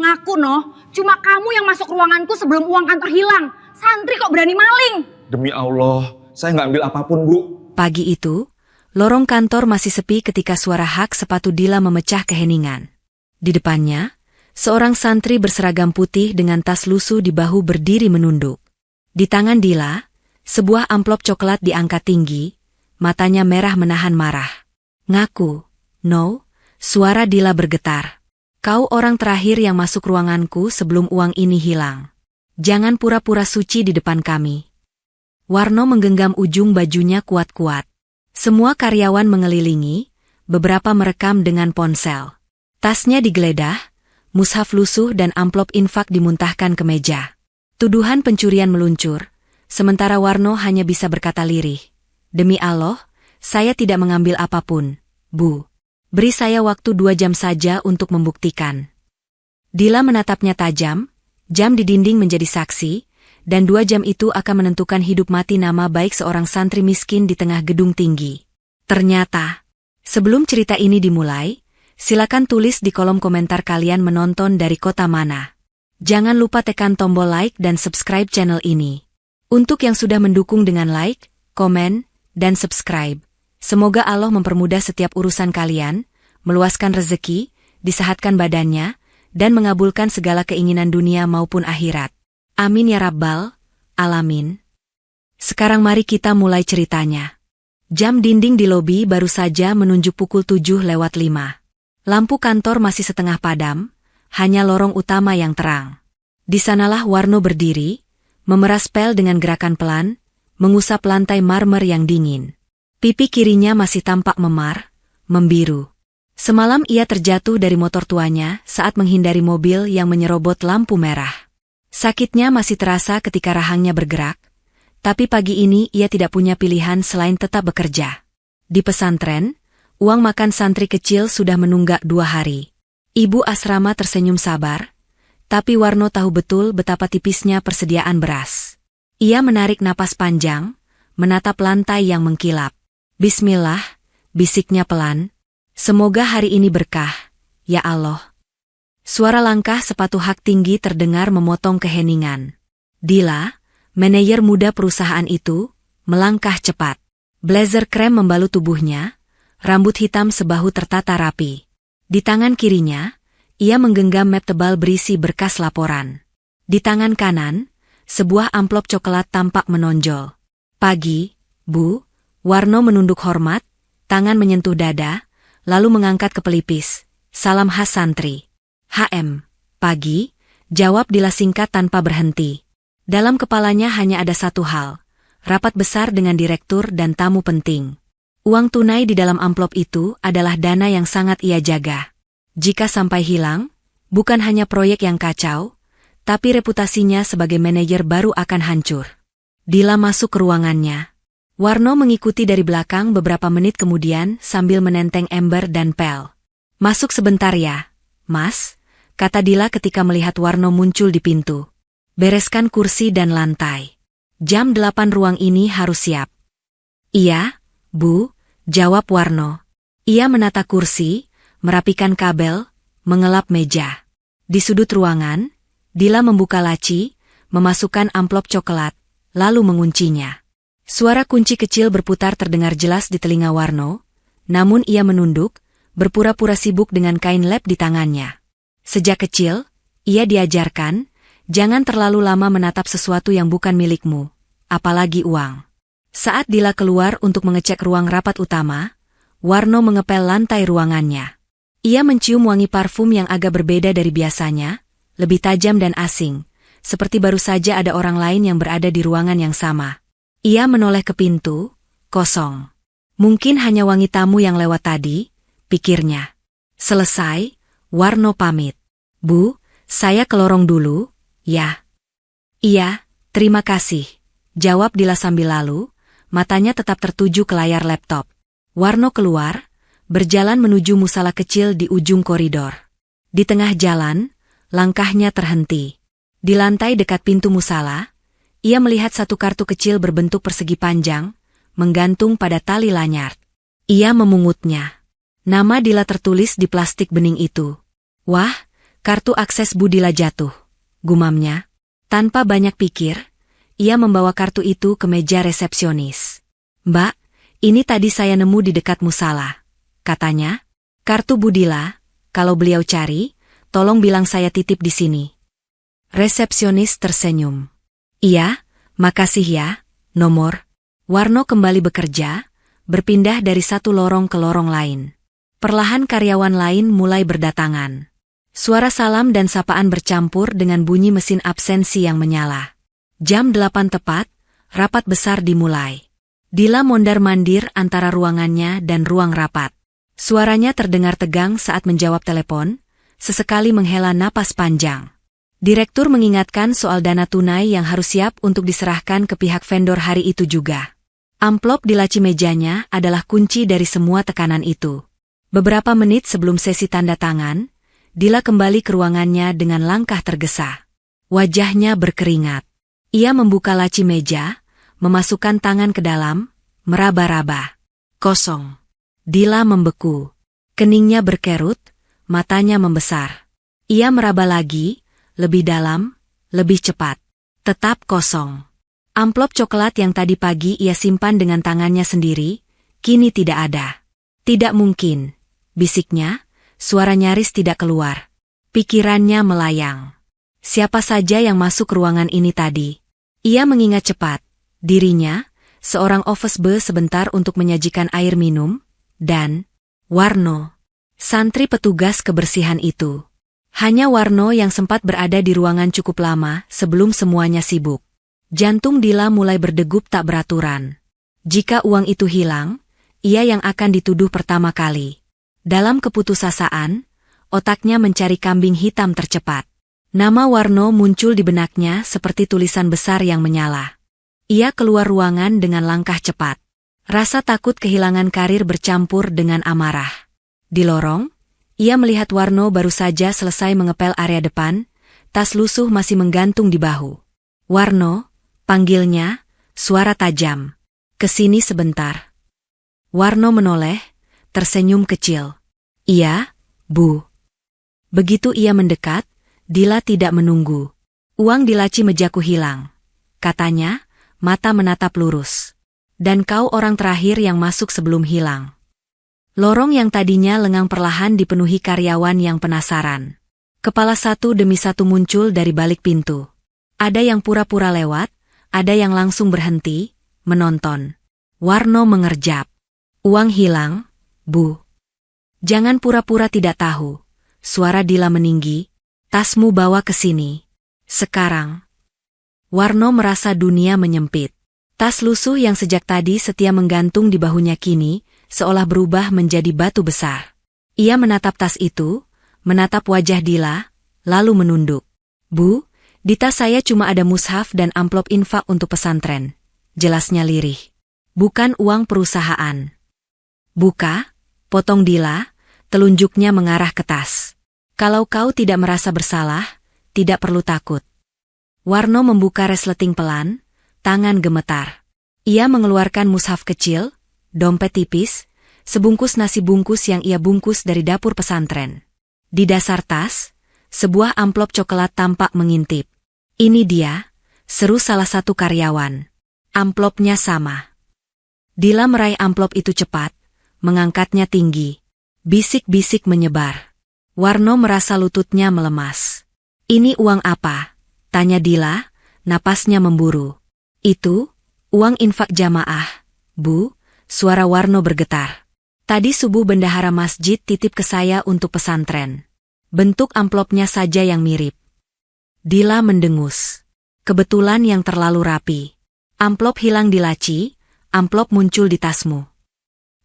ngaku, Noh. Cuma kamu yang masuk ruanganku sebelum uang kantor hilang. Santri kok berani maling? Demi Allah, saya nggak ambil apapun, Bu. Pagi itu, lorong kantor masih sepi ketika suara hak sepatu Dila memecah keheningan. Di depannya, seorang santri berseragam putih dengan tas lusuh di bahu berdiri menunduk. Di tangan Dila, sebuah amplop coklat diangkat tinggi, matanya merah menahan marah. Ngaku, no, suara Dila bergetar. Kau orang terakhir yang masuk ruanganku sebelum uang ini hilang. Jangan pura-pura suci di depan kami. Warno menggenggam ujung bajunya kuat-kuat. Semua karyawan mengelilingi, beberapa merekam dengan ponsel. Tasnya digeledah, mushaf lusuh dan amplop infak dimuntahkan ke meja. Tuduhan pencurian meluncur, sementara Warno hanya bisa berkata lirih. Demi Allah, saya tidak mengambil apapun, Bu. Beri saya waktu 2 jam saja untuk membuktikan. Dila menatapnya tajam, jam di dinding menjadi saksi, dan 2 jam itu akan menentukan hidup mati nama baik seorang santri miskin di tengah gedung tinggi. Ternyata, sebelum cerita ini dimulai, silakan tulis di kolom komentar kalian menonton dari kota mana. Jangan lupa tekan tombol like dan subscribe channel ini. Untuk yang sudah mendukung dengan like, komen, dan subscribe, semoga Allah mempermudah setiap urusan kalian, meluaskan rezeki, disehatkan badannya, dan mengabulkan segala keinginan dunia maupun akhirat. Amin ya Rabbal Alamin. Sekarang mari kita mulai ceritanya. Jam dinding di lobi baru saja menunjuk pukul 7:05. Lampu kantor masih setengah padam, hanya lorong utama yang terang. Di sanalah Warno berdiri, memeras pel dengan gerakan pelan, mengusap lantai marmer yang dingin. Pipi kirinya masih tampak memar, membiru. Semalam ia terjatuh dari motor tuanya saat menghindari mobil yang menyerobot lampu merah. Sakitnya masih terasa ketika rahangnya bergerak, tapi pagi ini ia tidak punya pilihan selain tetap bekerja. Di pesantren, uang makan santri kecil sudah menunggak 2 hari. Ibu asrama tersenyum sabar, tapi Warno tahu betul betapa tipisnya persediaan beras. Ia menarik napas panjang, menatap lantai yang mengkilap. Bismillah, bisiknya pelan. Semoga hari ini berkah, ya Allah. Suara langkah sepatu hak tinggi terdengar memotong keheningan. Dila, manajer muda perusahaan itu, melangkah cepat. Blazer krem membalut tubuhnya, rambut hitam sebahu tertata rapi. Di tangan kirinya, ia menggenggam map tebal berisi berkas laporan. Di tangan kanan, sebuah amplop coklat tampak menonjol. Pagi, Bu. Warno menunduk hormat, tangan menyentuh dada, lalu mengangkat ke pelipis. Salam khas santri. HM. Pagi, jawab Dila singkat tanpa berhenti. Dalam kepalanya hanya ada satu hal, rapat besar dengan direktur dan tamu penting. Uang tunai di dalam amplop itu adalah dana yang sangat ia jaga. Jika sampai hilang, bukan hanya proyek yang kacau, tapi reputasinya sebagai manajer baru akan hancur. Dila masuk ke ruangannya. Warno mengikuti dari belakang beberapa menit kemudian sambil menenteng ember dan pel. Masuk sebentar ya, Mas, kata Dila ketika melihat Warno muncul di pintu. Bereskan kursi dan lantai. Jam 8 ruang ini harus siap. Iya, Bu, jawab Warno. Ia menata kursi, merapikan kabel, mengelap meja. Di sudut ruangan, Dila membuka laci, memasukkan amplop coklat, lalu menguncinya. Suara kunci kecil berputar terdengar jelas di telinga Warno, namun ia menunduk, berpura-pura sibuk dengan kain lap di tangannya. Sejak kecil, ia diajarkan, jangan terlalu lama menatap sesuatu yang bukan milikmu, apalagi uang. Saat Dila keluar untuk mengecek ruang rapat utama, Warno mengepel lantai ruangannya. Ia mencium wangi parfum yang agak berbeda dari biasanya, lebih tajam dan asing, seperti baru saja ada orang lain yang berada di ruangan yang sama. Ia menoleh ke pintu, kosong. Mungkin hanya wangi tamu yang lewat tadi, pikirnya. Selesai, Warno pamit. Bu, saya ke lorong dulu, ya. Iya, terima kasih, jawab Dila sambil lalu, matanya tetap tertuju ke layar laptop. Warno keluar, berjalan menuju musala kecil di ujung koridor. Di tengah jalan, langkahnya terhenti. Di lantai dekat pintu musala, ia melihat satu kartu kecil berbentuk persegi panjang, menggantung pada tali lanyard. Ia memungutnya. Nama Dila tertulis di plastik bening itu. Wah, Kartu akses Budila jatuh. Gumamnya. Tanpa banyak pikir, ia membawa kartu itu ke meja resepsionis. "Mbak, ini tadi saya nemu di dekat musala," katanya. "Kartu Budila, kalau beliau cari, tolong bilang saya titip di sini." Resepsionis tersenyum. "Iya, makasih ya, nomor." Warno kembali bekerja, berpindah dari satu lorong ke lorong lain. Perlahan karyawan lain mulai berdatangan. Suara salam dan sapaan bercampur dengan bunyi mesin absensi yang menyala. Jam 8 tepat, rapat besar dimulai. Dila mondar-mandir antara ruangannya dan ruang rapat. Suaranya terdengar tegang saat menjawab telepon, sesekali menghela napas panjang. Direktur mengingatkan soal dana tunai yang harus siap untuk diserahkan ke pihak vendor hari itu juga. Amplop di laci mejanya adalah kunci dari semua tekanan itu. Beberapa menit sebelum sesi tanda tangan, Dila kembali ke ruangannya dengan langkah tergesa. Wajahnya berkeringat. Ia membuka laci meja, memasukkan tangan ke dalam, meraba-raba. Kosong. Dila membeku. Keningnya berkerut, matanya membesar. Ia meraba lagi, lebih dalam, lebih cepat. Tetap kosong. Amplop coklat yang tadi pagi ia simpan dengan tangannya sendiri, kini tidak ada. "Tidak mungkin," bisiknya, suara nyaris tidak keluar. Pikirannya melayang. Siapa saja yang masuk ruangan ini tadi? Ia mengingat cepat. Dirinya, seorang office boy sebentar untuk menyajikan air minum, dan Warno, santri petugas kebersihan itu. Hanya Warno yang sempat berada di ruangan cukup lama sebelum semuanya sibuk. Jantung Dila mulai berdegup tak beraturan. Jika uang itu hilang, ia yang akan dituduh pertama kali. Dalam keputusasaan, otaknya mencari kambing hitam tercepat. Nama Warno muncul di benaknya seperti tulisan besar yang menyala. Ia keluar ruangan dengan langkah cepat. Rasa takut kehilangan karir bercampur dengan amarah. Di lorong, ia melihat Warno baru saja selesai mengepel area depan, tas lusuh masih menggantung di bahu. "Warno," panggilnya, suara tajam. "Kesini sebentar." Warno menoleh, tersenyum kecil. "Iya, Bu." Begitu ia mendekat, Dila tidak menunggu. "Uang di laci mejaku hilang," katanya, mata menatap lurus. "Dan kau orang terakhir yang masuk sebelum hilang." Lorong yang tadinya lengang perlahan dipenuhi karyawan yang penasaran. Kepala satu demi satu muncul dari balik pintu. Ada yang pura-pura lewat, ada yang langsung berhenti, menonton. Warno mengerjap. "Uang hilang, Bu." "Jangan pura-pura tidak tahu." Suara Dila meninggi. "Tasmu bawa ke sini. Sekarang." Warno merasa dunia menyempit. Tas lusuh yang sejak tadi setia menggantung di bahunya kini, seolah berubah menjadi batu besar. Ia menatap tas itu, menatap wajah Dila, lalu menunduk. "Bu, di tas saya cuma ada mushaf dan amplop infak untuk pesantren," jelasnya lirih. "Bukan uang perusahaan." "Buka," potong Dila, telunjuknya mengarah ke tas. "Kalau kau tidak merasa bersalah, tidak perlu takut." Warno membuka resleting pelan, tangan gemetar. Ia mengeluarkan mushaf kecil, dompet tipis, sebungkus nasi bungkus yang ia bungkus dari dapur pesantren. Di dasar tas, sebuah amplop coklat tampak mengintip. "Ini dia," seru salah satu karyawan. "Amplopnya sama." Dila meraih amplop itu cepat, mengangkatnya tinggi. Bisik-bisik menyebar. Warno merasa lututnya melemas. "Ini uang apa?" tanya Dila, napasnya memburu. "Itu, uang infak jamaah, Bu," suara Warno bergetar. "Tadi subuh bendahara masjid titip ke saya untuk pesantren. Bentuk amplopnya saja yang mirip." Dila mendengus. Kebetulan yang terlalu rapi. Amplop hilang di laci, amplop muncul di tasmu.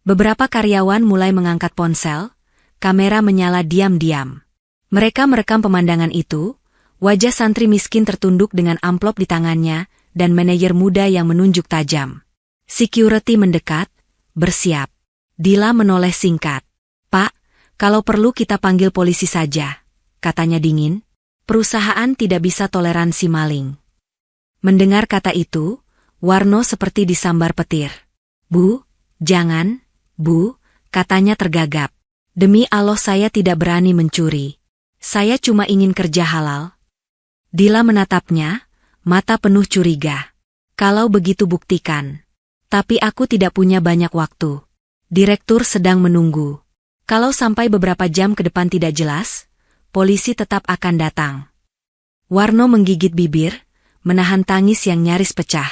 Beberapa karyawan mulai mengangkat ponsel, kamera menyala diam-diam. Mereka merekam pemandangan itu, wajah santri miskin tertunduk dengan amplop di tangannya, dan manajer muda yang menunjuk tajam. Security mendekat, bersiap. Dila menoleh singkat. "Pak, kalau perlu kita panggil polisi saja," katanya dingin. "Perusahaan tidak bisa toleransi maling." Mendengar kata itu, Warno seperti disambar petir. "Bu, jangan, Bu," katanya tergagap. "Demi Allah saya tidak berani mencuri." Saya cuma ingin kerja halal. Dila menatapnya, mata penuh curiga. Kalau begitu buktikan. Tapi aku tidak punya banyak waktu. Direktur sedang menunggu. Kalau sampai beberapa jam ke depan tidak jelas, polisi tetap akan datang. Warno menggigit bibir, menahan tangis yang nyaris pecah.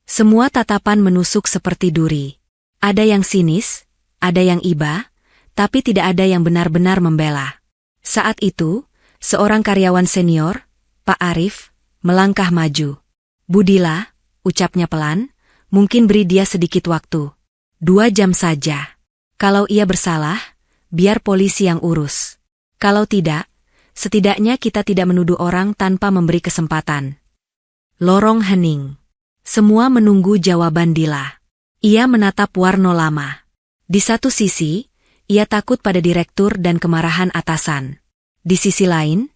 Semua tatapan menusuk seperti duri. Ada yang sinis, ada yang iba, tapi tidak ada yang benar-benar membela. Saat itu, seorang karyawan senior, Pak Arif, melangkah maju. Bu Dila, ucapnya pelan, mungkin beri dia sedikit waktu. 2 jam saja. Kalau ia bersalah, biar polisi yang urus. Kalau tidak, setidaknya kita tidak menuduh orang tanpa memberi kesempatan. Lorong hening. Semua menunggu jawaban Dila. Ia menatap Warno lama. Di satu sisi, ia takut pada direktur dan kemarahan atasan. Di sisi lain,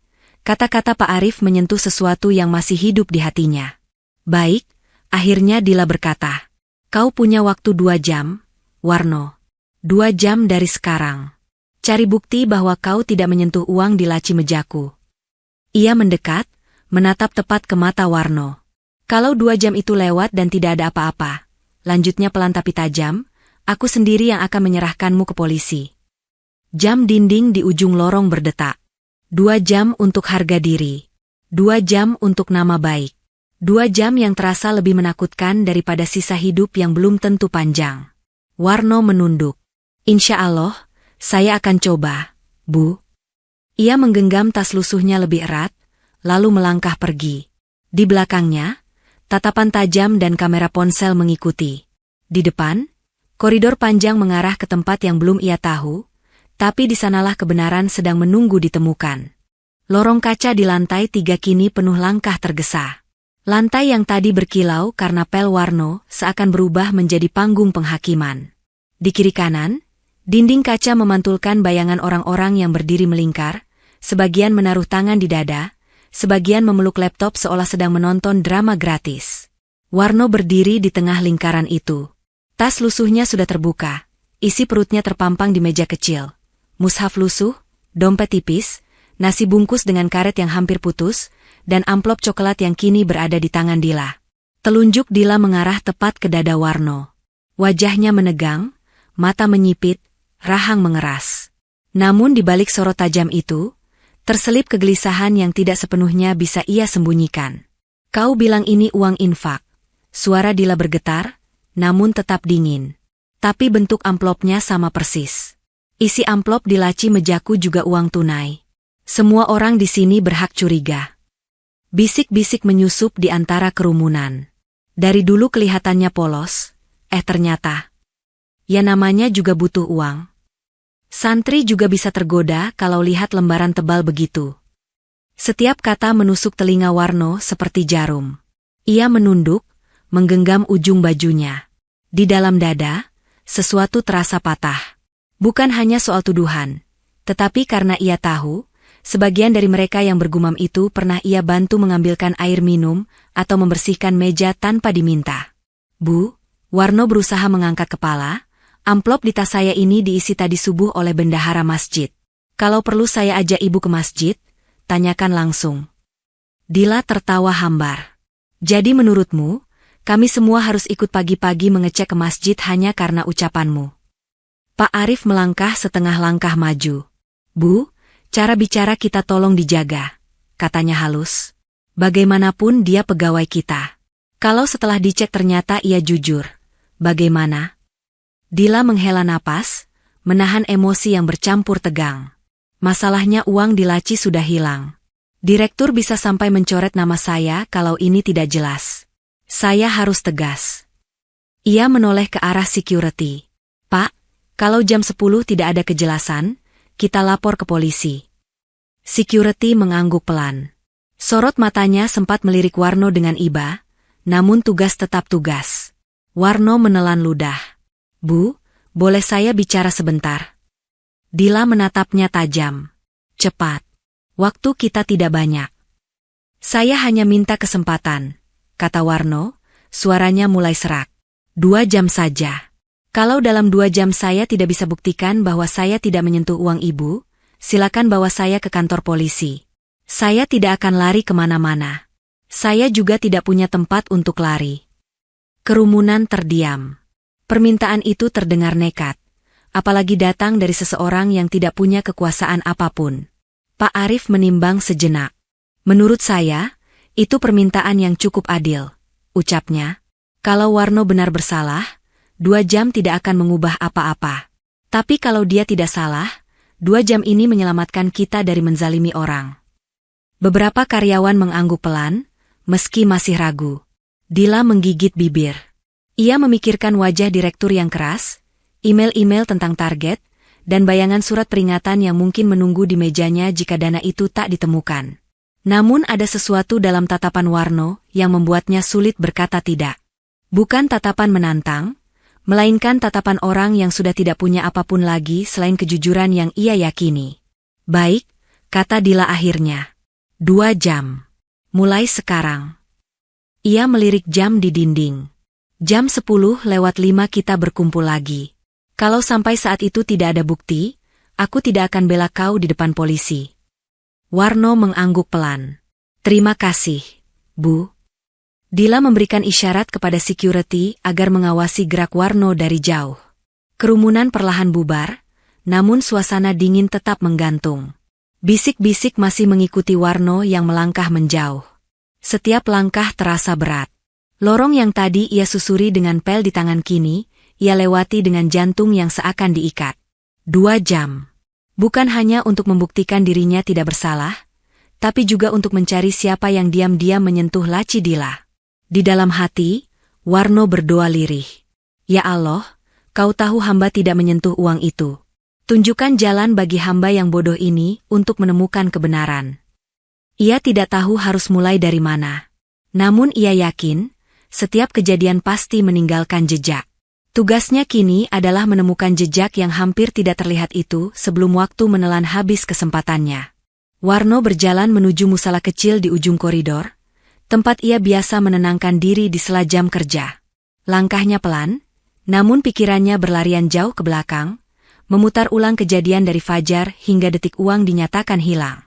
kata-kata Pak Arif menyentuh sesuatu yang masih hidup di hatinya. Baik, akhirnya Dila berkata, kau punya waktu 2 jam, Warno. 2 jam dari sekarang. Cari bukti bahwa kau tidak menyentuh uang di laci mejaku. Ia mendekat, menatap tepat ke mata Warno. Kalau 2 jam itu lewat dan tidak ada apa-apa, lanjutnya pelan tapi tajam, aku sendiri yang akan menyerahkanmu ke polisi. Jam dinding di ujung lorong berdetak. 2 jam untuk harga diri. 2 jam untuk nama baik. 2 jam yang terasa lebih menakutkan daripada sisa hidup yang belum tentu panjang. Warno menunduk. Insya Allah, saya akan coba, Bu. Ia menggenggam tas lusuhnya lebih erat, lalu melangkah pergi. Di belakangnya, tatapan tajam dan kamera ponsel mengikuti. Di depan, koridor panjang mengarah ke tempat yang belum ia tahu, tapi di sanalah kebenaran sedang menunggu ditemukan. Lorong kaca di lantai 3 kini penuh langkah tergesa. Lantai yang tadi berkilau karena pel Warno seakan berubah menjadi panggung penghakiman. Di kiri kanan, dinding kaca memantulkan bayangan orang-orang yang berdiri melingkar, sebagian menaruh tangan di dada, sebagian memeluk laptop seolah sedang menonton drama gratis. Warno berdiri di tengah lingkaran itu. Tas lusuhnya sudah terbuka, isi perutnya terpampang di meja kecil. Mushaf lusuh, dompet tipis, nasi bungkus dengan karet yang hampir putus, dan amplop coklat yang kini berada di tangan Dila. Telunjuk Dila mengarah tepat ke dada Warno. Wajahnya menegang, mata menyipit, rahang mengeras. Namun di balik sorot tajam itu, terselip kegelisahan yang tidak sepenuhnya bisa ia sembunyikan. Kau bilang ini uang infak. Suara Dila bergetar, namun tetap dingin. Tapi bentuk amplopnya sama persis. Isi amplop di laci mejaku juga uang tunai. Semua orang di sini berhak curiga. Bisik-bisik menyusup di antara kerumunan. Dari dulu kelihatannya polos, ternyata. Ya namanya juga butuh uang. Santri juga bisa tergoda kalau lihat lembaran tebal begitu. Setiap kata menusuk telinga Warno seperti jarum. Ia menunduk, menggenggam ujung bajunya. Di dalam dada, sesuatu terasa patah. Bukan hanya soal tuduhan, tetapi karena ia tahu, sebagian dari mereka yang bergumam itu pernah ia bantu mengambilkan air minum atau membersihkan meja tanpa diminta. Bu, Warno berusaha mengangkat kepala. Amplop di tas saya ini diisi tadi subuh oleh bendahara masjid. Kalau perlu saya ajak ibu ke masjid, tanyakan langsung. Dila tertawa hambar. Jadi menurutmu, kami semua harus ikut pagi-pagi mengecek ke masjid hanya karena ucapanmu? Pak Arif melangkah setengah langkah maju. Bu, cara bicara kita tolong dijaga, katanya halus. Bagaimanapun dia pegawai kita. Kalau setelah dicek ternyata ia jujur, bagaimana? Dila menghela napas, menahan emosi yang bercampur tegang. Masalahnya uang di laci sudah hilang. Direktur bisa sampai mencoret nama saya kalau ini tidak jelas. Saya harus tegas. Ia menoleh ke arah security. Pak, kalau jam 10 tidak ada kejelasan, kita lapor ke polisi. Security mengangguk pelan. Sorot matanya sempat melirik Warno dengan iba, namun tugas tetap tugas. Warno menelan ludah. Bu, boleh saya bicara sebentar? Dila menatapnya tajam. Cepat. Waktu kita tidak banyak. Saya hanya minta kesempatan, kata Warno, suaranya mulai serak. 2 jam saja. Kalau dalam 2 jam saya tidak bisa buktikan bahwa saya tidak menyentuh uang ibu, silakan bawa saya ke kantor polisi. Saya tidak akan lari kemana-mana. Saya juga tidak punya tempat untuk lari. Kerumunan terdiam. Permintaan itu terdengar nekat, apalagi datang dari seseorang yang tidak punya kekuasaan apapun. Pak Arif menimbang sejenak. Menurut saya, itu permintaan yang cukup adil, ucapnya. Kalau Warno benar bersalah, 2 jam tidak akan mengubah apa-apa. Tapi kalau dia tidak salah, 2 jam ini menyelamatkan kita dari menzalimi orang. Beberapa karyawan mengangguk pelan, meski masih ragu. Dila menggigit bibir. Ia memikirkan wajah direktur yang keras, email-email tentang target, dan bayangan surat peringatan yang mungkin menunggu di mejanya jika dana itu tak ditemukan. Namun ada sesuatu dalam tatapan Warno yang membuatnya sulit berkata tidak. Bukan tatapan menantang, melainkan tatapan orang yang sudah tidak punya apapun lagi selain kejujuran yang ia yakini. Baik, kata Dila akhirnya. 2 jam. Mulai sekarang. Ia melirik jam di dinding. Jam 10:05 kita berkumpul lagi. Kalau sampai saat itu tidak ada bukti, aku tidak akan bela kau di depan polisi. Warno mengangguk pelan. Terima kasih, Bu. Dila memberikan isyarat kepada security agar mengawasi gerak Warno dari jauh. Kerumunan perlahan bubar, namun suasana dingin tetap menggantung. Bisik-bisik masih mengikuti Warno yang melangkah menjauh. Setiap langkah terasa berat. Lorong yang tadi ia susuri dengan pel di tangan kini, ia lewati dengan jantung yang seakan diikat. 2 jam. Bukan hanya untuk membuktikan dirinya tidak bersalah, tapi juga untuk mencari siapa yang diam-diam menyentuh laci Dila. Di dalam hati, Warno berdoa lirih. Ya Allah, kau tahu hamba tidak menyentuh uang itu. Tunjukkan jalan bagi hamba yang bodoh ini untuk menemukan kebenaran. Ia tidak tahu harus mulai dari mana. Namun ia yakin, setiap kejadian pasti meninggalkan jejak. Tugasnya kini adalah menemukan jejak yang hampir tidak terlihat itu sebelum waktu menelan habis kesempatannya. Warno berjalan menuju musala kecil di ujung koridor, tempat ia biasa menenangkan diri di sela jam kerja. Langkahnya pelan, namun pikirannya berlarian jauh ke belakang, memutar ulang kejadian dari fajar hingga detik uang dinyatakan hilang.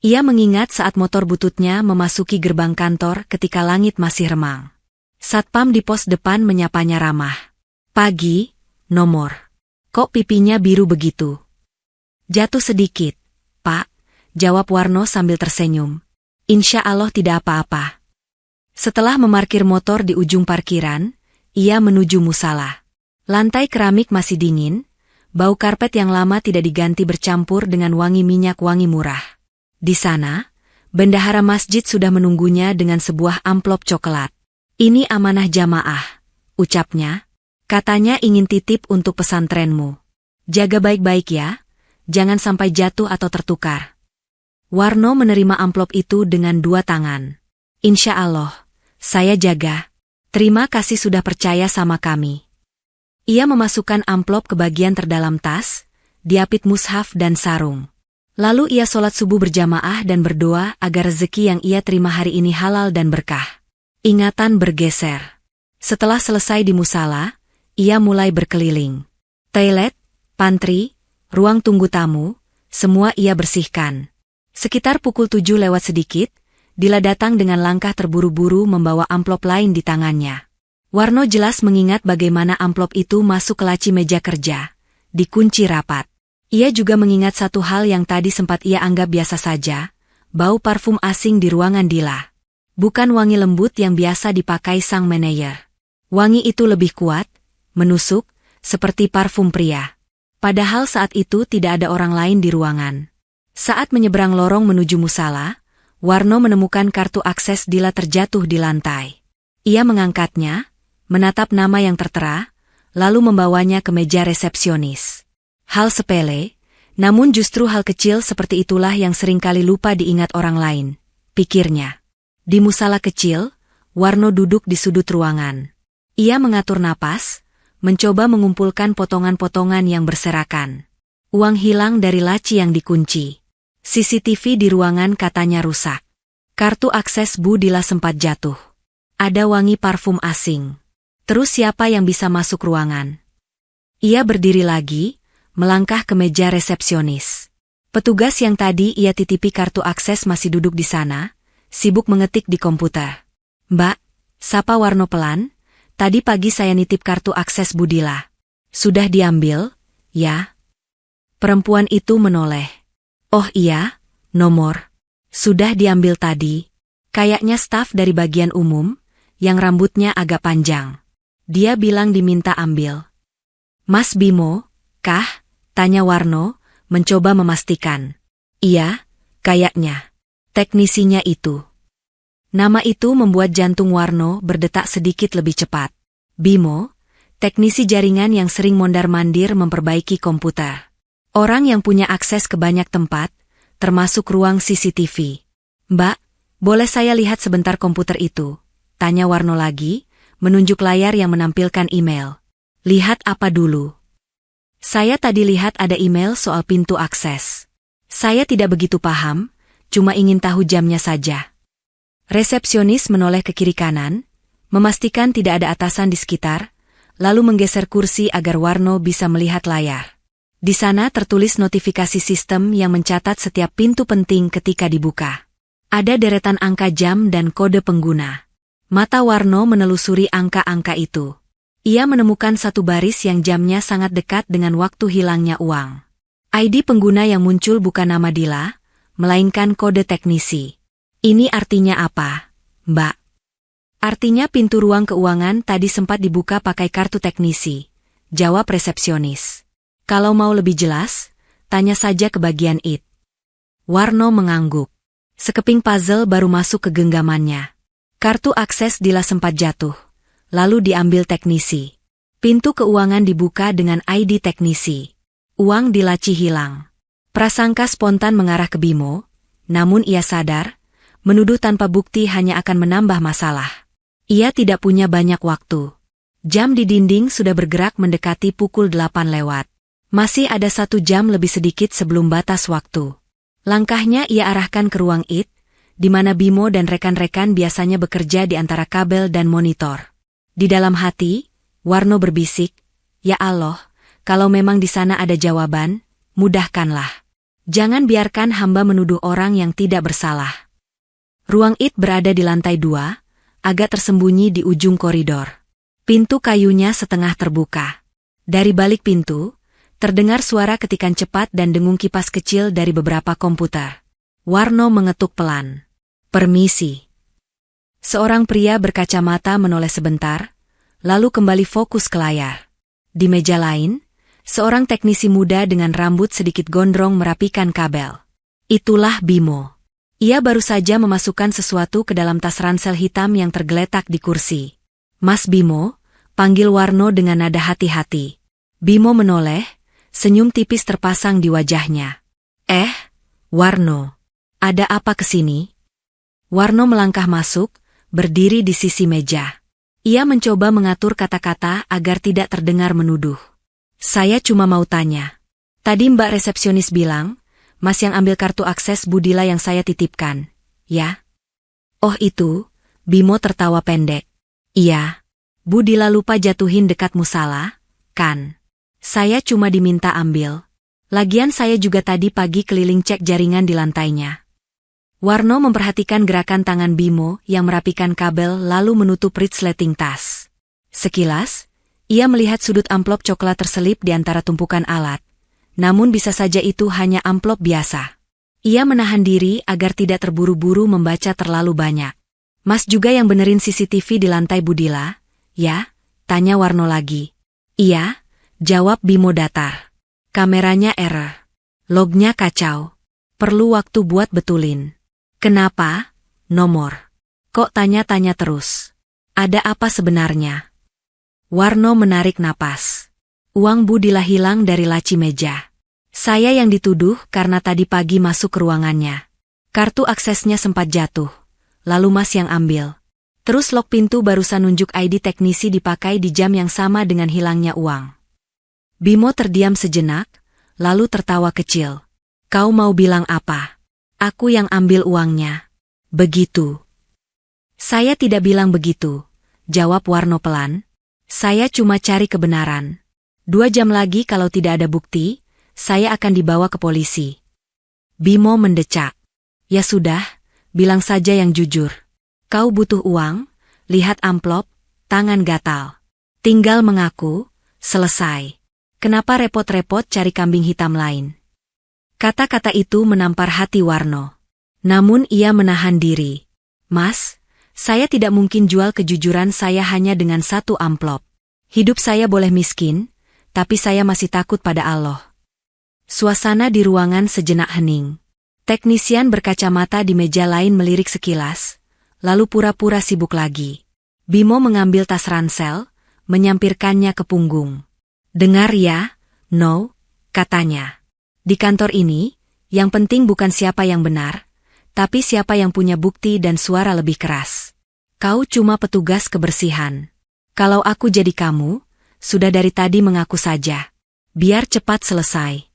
Ia mengingat saat motor bututnya memasuki gerbang kantor ketika langit masih remang. Satpam di pos depan menyapanya ramah. Pagi, nomor. Kok pipinya biru begitu? Jatuh sedikit, Pak, jawab Warno sambil tersenyum. Insya Allah tidak apa-apa. Setelah memarkir motor di ujung parkiran, ia menuju musala. Lantai keramik masih dingin, bau karpet yang lama tidak diganti bercampur dengan wangi minyak wangi murah. Di sana, bendahara masjid sudah menunggunya dengan sebuah amplop coklat. Ini amanah jamaah, ucapnya. Katanya ingin titip untuk pesantrenmu. Jaga baik-baik ya, jangan sampai jatuh atau tertukar. Warno menerima amplop itu dengan 2 tangan. Insya Allah, saya jaga. Terima kasih sudah percaya sama kami. Ia memasukkan amplop ke bagian terdalam tas, diapit mushaf dan sarung. Lalu ia sholat subuh berjamaah dan berdoa agar rezeki yang ia terima hari ini halal dan berkah. Ingatan bergeser. Setelah selesai di musala, ia mulai berkeliling. Toilet, pantry, ruang tunggu tamu, semua ia bersihkan. Sekitar pukul 7 lewat sedikit, Dila datang dengan langkah terburu-buru membawa amplop lain di tangannya. Warno jelas mengingat bagaimana amplop itu masuk ke laci meja kerja, dikunci rapat. Ia juga mengingat satu hal yang tadi sempat ia anggap biasa saja, bau parfum asing di ruangan Dila. Bukan wangi lembut yang biasa dipakai sang manajer. Wangi itu lebih kuat, menusuk, seperti parfum pria. Padahal saat itu tidak ada orang lain di ruangan. Saat menyeberang lorong menuju musala, Warno menemukan kartu akses Dila terjatuh di lantai. Ia mengangkatnya, menatap nama yang tertera, lalu membawanya ke meja resepsionis. Hal sepele, namun justru hal kecil seperti itulah yang seringkali lupa diingat orang lain, pikirnya. Di musala kecil, Warno duduk di sudut ruangan. Ia mengatur napas, mencoba mengumpulkan potongan-potongan yang berserakan. Uang hilang dari laci yang dikunci. CCTV di ruangan katanya rusak. Kartu akses Bu Dila sempat jatuh. Ada wangi parfum asing. Terus siapa yang bisa masuk ruangan? Ia berdiri lagi, melangkah ke meja resepsionis. Petugas yang tadi ia titipi kartu akses masih duduk di sana, sibuk mengetik di komputer. "Mbak," sapa Warno pelan, "tadi pagi saya nitip kartu akses Budila. Sudah diambil, ya?" Perempuan itu menoleh. "Oh iya, nomor. Sudah diambil tadi." Kayaknya staf dari bagian umum, yang rambutnya agak panjang. Dia bilang diminta ambil. "Mas Bimo, kah?" tanya Warno, mencoba memastikan. "Iya, kayaknya. Teknisinya itu." Nama itu membuat jantung Warno berdetak sedikit lebih cepat. Bimo, teknisi jaringan yang sering mondar-mandir memperbaiki komputer. Orang yang punya akses ke banyak tempat, termasuk ruang CCTV. "Mbak, boleh saya lihat sebentar komputer itu?" tanya Warno lagi, menunjuk layar yang menampilkan email. "Lihat apa dulu?" "Saya tadi lihat ada email soal pintu akses. Saya tidak begitu paham, cuma ingin tahu jamnya saja." Resepsionis menoleh ke kiri kanan, memastikan tidak ada atasan di sekitar, lalu menggeser kursi agar Warno bisa melihat layar. Di sana tertulis notifikasi sistem yang mencatat setiap pintu penting ketika dibuka. Ada deretan angka jam dan kode pengguna. Mata Warno menelusuri angka-angka itu. Ia menemukan satu baris yang jamnya sangat dekat dengan waktu hilangnya uang. ID pengguna yang muncul bukan nama Dila, melainkan kode teknisi. "Ini artinya apa, Mbak?" "Artinya pintu ruang keuangan tadi sempat dibuka pakai kartu teknisi," jawab resepsionis. "Kalau mau lebih jelas, tanya saja ke bagian IT." Warno mengangguk. Sekeping puzzle baru masuk ke genggamannya. Kartu akses Dila sempat jatuh, lalu diambil teknisi. Pintu keuangan dibuka dengan ID teknisi. Uang di laci hilang. Prasangka spontan mengarah ke Bimo, namun ia sadar, menuduh tanpa bukti hanya akan menambah masalah. Ia tidak punya banyak waktu. Jam di dinding sudah bergerak mendekati pukul 8 lewat. Masih ada 1 jam lebih sedikit sebelum batas waktu. Langkahnya ia arahkan ke ruang IT, di mana Bimo dan rekan-rekan biasanya bekerja di antara kabel dan monitor. Di dalam hati, Warno berbisik, "Ya Allah, kalau memang di sana ada jawaban, mudahkanlah. Jangan biarkan hamba menuduh orang yang tidak bersalah." Ruang IT berada di lantai 2, agak tersembunyi di ujung koridor. Pintu kayunya setengah terbuka. Dari balik pintu, terdengar suara ketikan cepat dan dengung kipas kecil dari beberapa komputer. Warno mengetuk pelan. "Permisi." Seorang pria berkacamata menoleh sebentar, lalu kembali fokus ke layar. Di meja lain, seorang teknisi muda dengan rambut sedikit gondrong merapikan kabel. Itulah Bimo. Ia baru saja memasukkan sesuatu ke dalam tas ransel hitam yang tergeletak di kursi. "Mas Bimo," panggil Warno dengan nada hati-hati. Bimo menoleh, senyum tipis terpasang di wajahnya. Warno, ada apa kesini?" Warno melangkah masuk, berdiri di sisi meja. Ia mencoba mengatur kata-kata agar tidak terdengar menuduh. "Saya cuma mau tanya. Tadi Mbak resepsionis bilang, Mas yang ambil kartu akses Budila yang saya titipkan, ya?" "Oh itu," Bimo tertawa pendek. "Iya. Budila lupa jatuhin dekat musala, kan? Saya cuma diminta ambil. Lagian saya juga tadi pagi keliling cek jaringan di lantainya." Warno memperhatikan gerakan tangan Bimo yang merapikan kabel lalu menutup resleting tas. Sekilas, ia melihat sudut amplop coklat terselip di antara tumpukan alat. Namun bisa saja itu hanya amplop biasa. Ia menahan diri agar tidak terburu-buru membaca terlalu banyak. "Mas juga yang benerin CCTV di lantai Budila, ya?" tanya Warno lagi. "Iya," jawab Bimo datar. "Kameranya error. Lognya kacau. Perlu waktu buat betulin." "Kenapa, nomor? Kok tanya-tanya terus? Ada apa sebenarnya?" Warno menarik napas. Uang Budila hilang dari laci meja. "Saya yang dituduh karena tadi pagi masuk ke ruangannya. Kartu aksesnya sempat jatuh. Lalu Mas yang ambil. Terus lock pintu barusan nunjuk ID teknisi dipakai di jam yang sama dengan hilangnya uang." Bimo terdiam sejenak, lalu tertawa kecil. "Kau mau bilang apa? Aku yang ambil uangnya. Begitu?" "Saya tidak bilang begitu," jawab Warno pelan. "Saya cuma cari kebenaran. 2 jam lagi kalau tidak ada bukti, saya akan dibawa ke polisi." Bimo mendecak. Ya sudah, bilang saja yang jujur. Kau butuh uang, lihat amplop, tangan gatal. Tinggal mengaku, selesai. Kenapa repot-repot cari kambing hitam lain? Kata-kata itu menampar hati Warno. Namun ia menahan diri. Mas, saya tidak mungkin jual kejujuran saya hanya dengan satu amplop. Hidup saya boleh miskin, tapi saya masih takut pada Allah. Suasana di ruangan sejenak hening. Teknisian berkacamata di meja lain melirik sekilas, lalu pura-pura sibuk lagi. Bimo mengambil tas ransel, menyampirkannya ke punggung. Dengar ya, no, katanya. Di kantor ini, yang penting bukan siapa yang benar, tapi siapa yang punya bukti dan suara lebih keras. Kau cuma petugas kebersihan. Kalau aku jadi kamu, sudah dari tadi mengaku saja. Biar cepat selesai.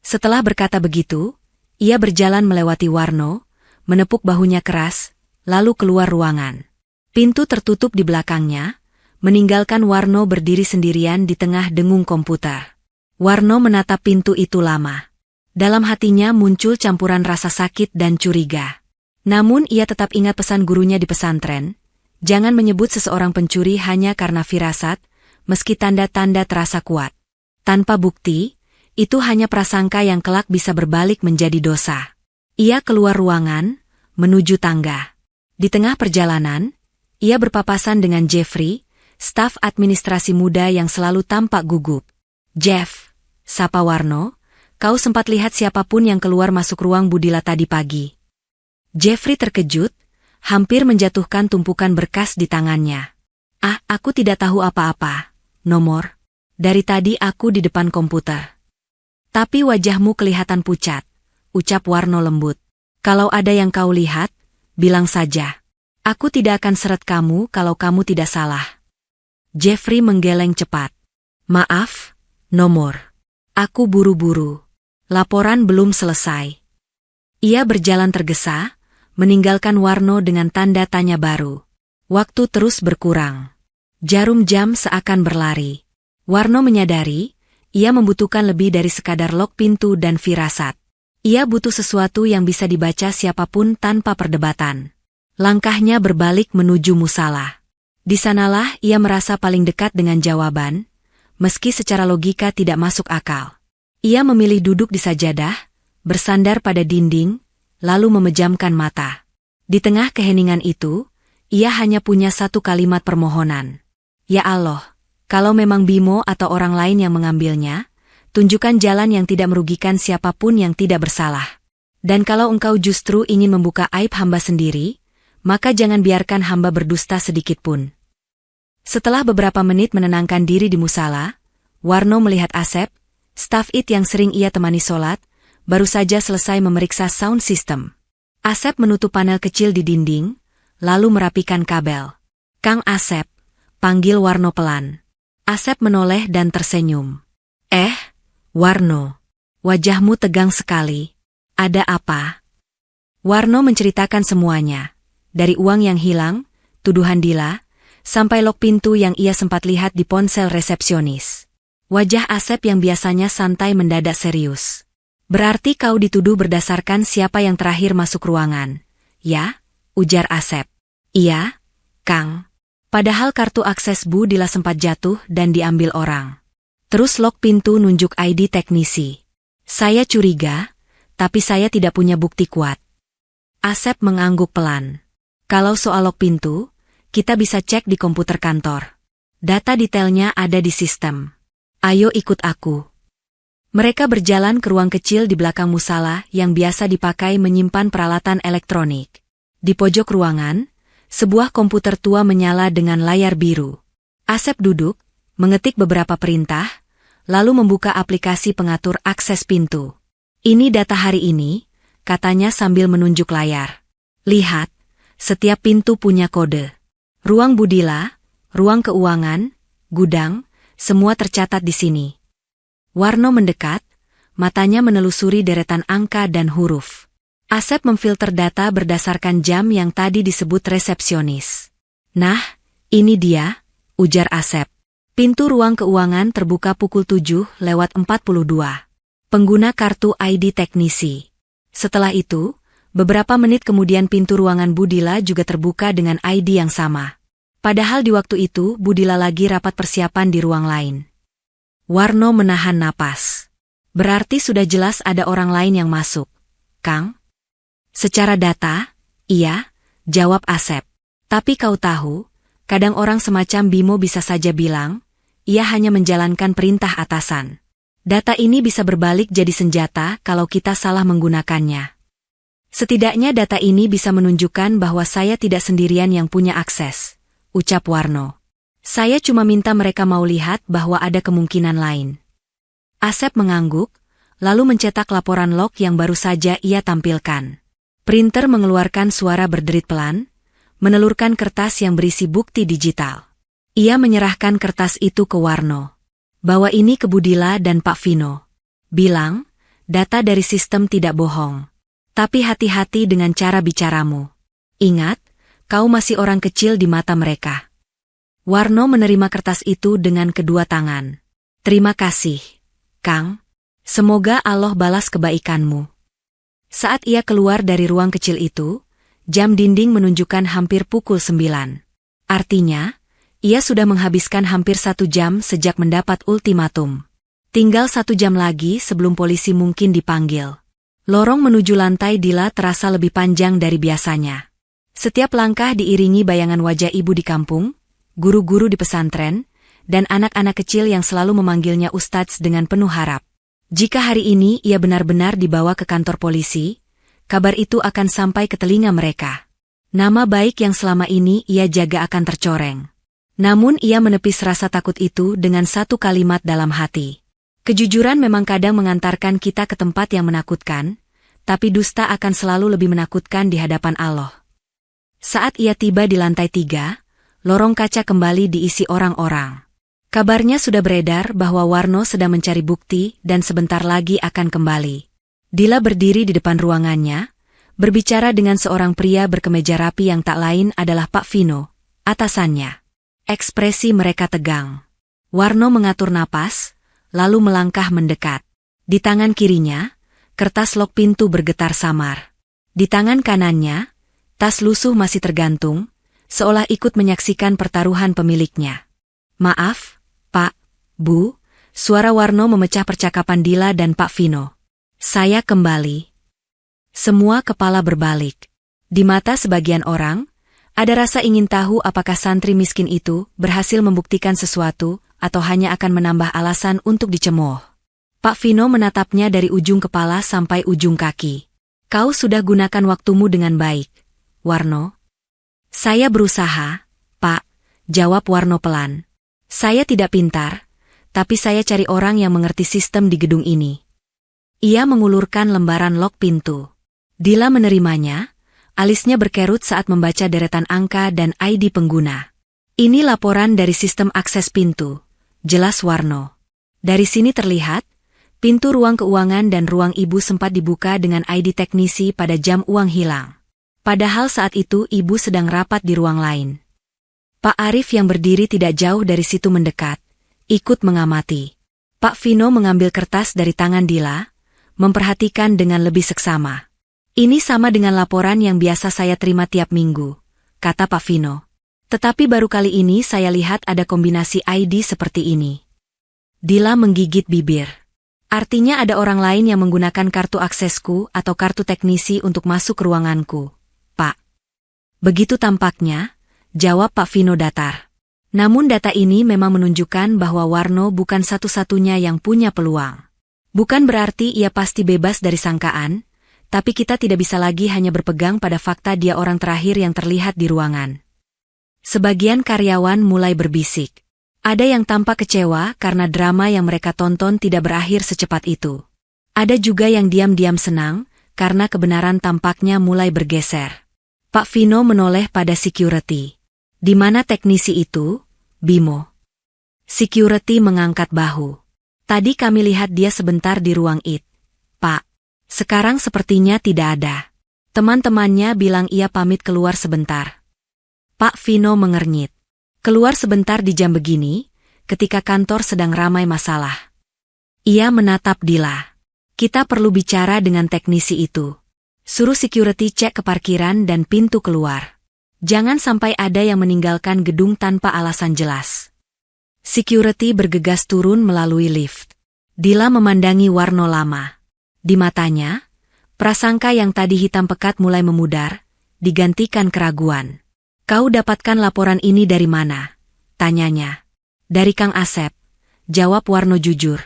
Setelah berkata begitu, ia berjalan melewati Warno, menepuk bahunya keras, lalu keluar ruangan. Pintu tertutup di belakangnya, meninggalkan Warno berdiri sendirian di tengah dengung komputer. Warno menatap pintu itu lama. Dalam hatinya muncul campuran rasa sakit dan curiga. Namun ia tetap ingat pesan gurunya di pesantren, jangan menyebut seseorang pencuri hanya karena firasat, meski tanda-tanda terasa kuat. Tanpa bukti, itu hanya prasangka yang kelak bisa berbalik menjadi dosa. Ia keluar ruangan, menuju tangga. Di tengah perjalanan, ia berpapasan dengan Jeffrey, staf administrasi muda yang selalu tampak gugup. Jeff, sapa Warno, kau sempat lihat siapapun yang keluar masuk ruang Budila tadi pagi? Jeffrey terkejut, hampir menjatuhkan tumpukan berkas di tangannya. Ah, aku tidak tahu apa-apa, Nomor. Dari tadi aku di depan komputer. Tapi wajahmu kelihatan pucat, ucap Warno lembut. Kalau ada yang kau lihat, bilang saja. Aku tidak akan seret kamu kalau kamu tidak salah. Jeffrey menggeleng cepat. Maaf, Nomor. Aku buru-buru. Laporan belum selesai. Ia berjalan tergesa, meninggalkan Warno dengan tanda tanya baru. Waktu terus berkurang. Jarum jam seakan berlari. Warno menyadari, ia membutuhkan lebih dari sekadar lock pintu dan firasat. Ia butuh sesuatu yang bisa dibaca siapapun tanpa perdebatan. Langkahnya berbalik menuju musala. Di sanalah ia merasa paling dekat dengan jawaban, meski secara logika tidak masuk akal. Ia memilih duduk di sajadah, bersandar pada dinding, lalu memejamkan mata. Di tengah keheningan itu, ia hanya punya satu kalimat permohonan. Ya Allah, kalau memang Bimo atau orang lain yang mengambilnya, tunjukkan jalan yang tidak merugikan siapapun yang tidak bersalah. Dan kalau engkau justru ingin membuka aib hamba sendiri, maka jangan biarkan hamba berdusta sedikitpun. Setelah beberapa menit menenangkan diri di musala, Warno melihat Asep, staf IT yang sering ia temani sholat, baru saja selesai memeriksa sound system. Asep menutup panel kecil di dinding, lalu merapikan kabel. Kang Asep, panggil Warno pelan. Asep menoleh dan tersenyum. Warno, wajahmu tegang sekali. Ada apa? Warno menceritakan semuanya. Dari uang yang hilang, tuduhan Dila, sampai lock pintu yang ia sempat lihat di ponsel resepsionis. Wajah Asep yang biasanya santai mendadak serius. Berarti kau dituduh berdasarkan siapa yang terakhir masuk ruangan, ya? Ujar Asep. Iya, Kang. Padahal kartu akses Bu Dila sempat jatuh dan diambil orang. Terus lock pintu nunjuk ID teknisi. Saya curiga, tapi saya tidak punya bukti kuat. Asep mengangguk pelan. Kalau soal lock pintu, kita bisa cek di komputer kantor. Data detailnya ada di sistem. Ayo ikut aku. Mereka berjalan ke ruang kecil di belakang musala yang biasa dipakai menyimpan peralatan elektronik. Di pojok ruangan, sebuah komputer tua menyala dengan layar biru. Asep duduk, mengetik beberapa perintah, lalu membuka aplikasi pengatur akses pintu. Ini data hari ini, katanya sambil menunjuk layar. Lihat, setiap pintu punya kode. Ruang Budila, ruang keuangan, gudang, semua tercatat di sini. Warno mendekat, matanya menelusuri deretan angka dan huruf. Asep memfilter data berdasarkan jam yang tadi disebut resepsionis. Nah, ini dia, ujar Asep. Pintu ruang keuangan terbuka pukul 7:42. Pengguna kartu ID teknisi. Setelah itu, beberapa menit kemudian pintu ruangan Budila juga terbuka dengan ID yang sama. Padahal di waktu itu Budila lagi rapat persiapan di ruang lain. Warno menahan napas. Berarti sudah jelas ada orang lain yang masuk. Kang? Secara data, iya, jawab Asep. Tapi kau tahu, kadang orang semacam Bimo bisa saja bilang, ia hanya menjalankan perintah atasan. Data ini bisa berbalik jadi senjata kalau kita salah menggunakannya. Setidaknya data ini bisa menunjukkan bahwa saya tidak sendirian yang punya akses, ucap Warno. Saya cuma minta mereka mau lihat bahwa ada kemungkinan lain. Asep mengangguk, lalu mencetak laporan log yang baru saja ia tampilkan. Printer mengeluarkan suara berderit pelan, menelurkan kertas yang berisi bukti digital. Ia menyerahkan kertas itu ke Warno. Bawa ini ke Budila dan Pak Vino. Bilang, data dari sistem tidak bohong. Tapi hati-hati dengan cara bicaramu. Ingat, kau masih orang kecil di mata mereka. Warno menerima kertas itu dengan kedua tangan. Terima kasih, Kang. Semoga Allah balas kebaikanmu. Saat ia keluar dari ruang kecil itu, jam dinding menunjukkan hampir pukul 9. Artinya, ia sudah menghabiskan hampir 1 jam sejak mendapat ultimatum. Tinggal 1 jam lagi sebelum polisi mungkin dipanggil. Lorong menuju lantai Dila terasa lebih panjang dari biasanya. Setiap langkah diiringi bayangan wajah ibu di kampung, guru-guru di pesantren, dan anak-anak kecil yang selalu memanggilnya Ustadz dengan penuh harap. Jika hari ini ia benar-benar dibawa ke kantor polisi, kabar itu akan sampai ke telinga mereka. Nama baik yang selama ini ia jaga akan tercoreng. Namun ia menepis rasa takut itu dengan satu kalimat dalam hati. Kejujuran memang kadang mengantarkan kita ke tempat yang menakutkan, tapi dusta akan selalu lebih menakutkan di hadapan Allah. Saat ia tiba di lantai 3, lorong kaca kembali diisi orang-orang. Kabarnya sudah beredar bahwa Warno sedang mencari bukti dan sebentar lagi akan kembali. Dila berdiri di depan ruangannya, berbicara dengan seorang pria berkemeja rapi yang tak lain adalah Pak Vino, atasannya. Ekspresi mereka tegang. Warno mengatur napas, lalu melangkah mendekat. Di tangan kirinya, kertas log pintu bergetar samar. Di tangan kanannya, tas lusuh masih tergantung, seolah ikut menyaksikan pertaruhan pemiliknya. Maaf, Pak, Bu, suara Warno memecah percakapan Dila dan Pak Vino. Saya kembali. Semua kepala berbalik. Di mata sebagian orang, ada rasa ingin tahu apakah santri miskin itu berhasil membuktikan sesuatu atau hanya akan menambah alasan untuk dicemooh. Pak Vino menatapnya dari ujung kepala sampai ujung kaki. Kau sudah gunakan waktumu dengan baik, Warno. Saya berusaha, Pak, jawab Warno pelan. Saya tidak pintar, tapi saya cari orang yang mengerti sistem di gedung ini. Ia mengulurkan lembaran log pintu. Dila menerimanya, alisnya berkerut saat membaca deretan angka dan ID pengguna. Ini laporan dari sistem akses pintu, jelas Warno. Dari sini terlihat, pintu ruang keuangan dan ruang ibu sempat dibuka dengan ID teknisi pada jam uang hilang. Padahal saat itu ibu sedang rapat di ruang lain. Pak Arif yang berdiri tidak jauh dari situ mendekat, ikut mengamati. Pak Vino mengambil kertas dari tangan Dila, memperhatikan dengan lebih seksama. Ini sama dengan laporan yang biasa saya terima tiap minggu, kata Pak Vino. Tetapi baru kali ini saya lihat ada kombinasi ID seperti ini. Dila menggigit bibir. Artinya ada orang lain yang menggunakan kartu aksesku atau kartu teknisi untuk masuk ke ruanganku, Pak. Begitu tampaknya, jawab Pak Vino datar. Namun data ini memang menunjukkan bahwa Warno bukan satu-satunya yang punya peluang. Bukan berarti ia pasti bebas dari sangkaan, tapi kita tidak bisa lagi hanya berpegang pada fakta dia orang terakhir yang terlihat di ruangan. Sebagian karyawan mulai berbisik. Ada yang tampak kecewa karena drama yang mereka tonton tidak berakhir secepat itu. Ada juga yang diam-diam senang karena kebenaran tampaknya mulai bergeser. Pak Vino menoleh pada security. Di mana teknisi itu, Bimo? Security mengangkat bahu. Tadi kami lihat dia sebentar di ruang IT. Pak, sekarang sepertinya tidak ada. Teman-temannya bilang ia pamit keluar sebentar. Pak Vino mengernyit. Keluar sebentar di jam begini, ketika kantor sedang ramai masalah. Ia menatap Dila. Kita perlu bicara dengan teknisi itu. Suruh security cek ke parkiran dan pintu keluar. Jangan sampai ada yang meninggalkan gedung tanpa alasan jelas. Security bergegas turun melalui lift. Dila memandangi Warno lama. Di matanya, prasangka yang tadi hitam pekat mulai memudar, digantikan keraguan. "Kau dapatkan laporan ini dari mana?" tanyanya. "Dari Kang Asep," jawab Warno jujur.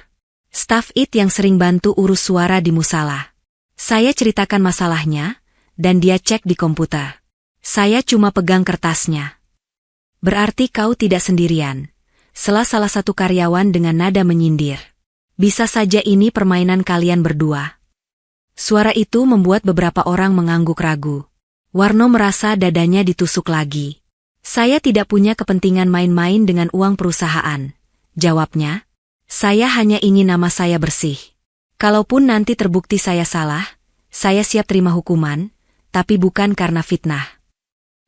"Staf IT yang sering bantu urus suara di musala. Saya ceritakan masalahnya, dan dia cek di komputer. Saya cuma pegang kertasnya." "Berarti kau tidak sendirian," sela salah satu karyawan dengan nada menyindir. "Bisa saja ini permainan kalian berdua." Suara itu membuat beberapa orang mengangguk ragu. Warno merasa dadanya ditusuk lagi. "Saya tidak punya kepentingan main-main dengan uang perusahaan," jawabnya. "Saya hanya ingin nama saya bersih. Kalaupun nanti terbukti saya salah, saya siap terima hukuman, tapi bukan karena fitnah."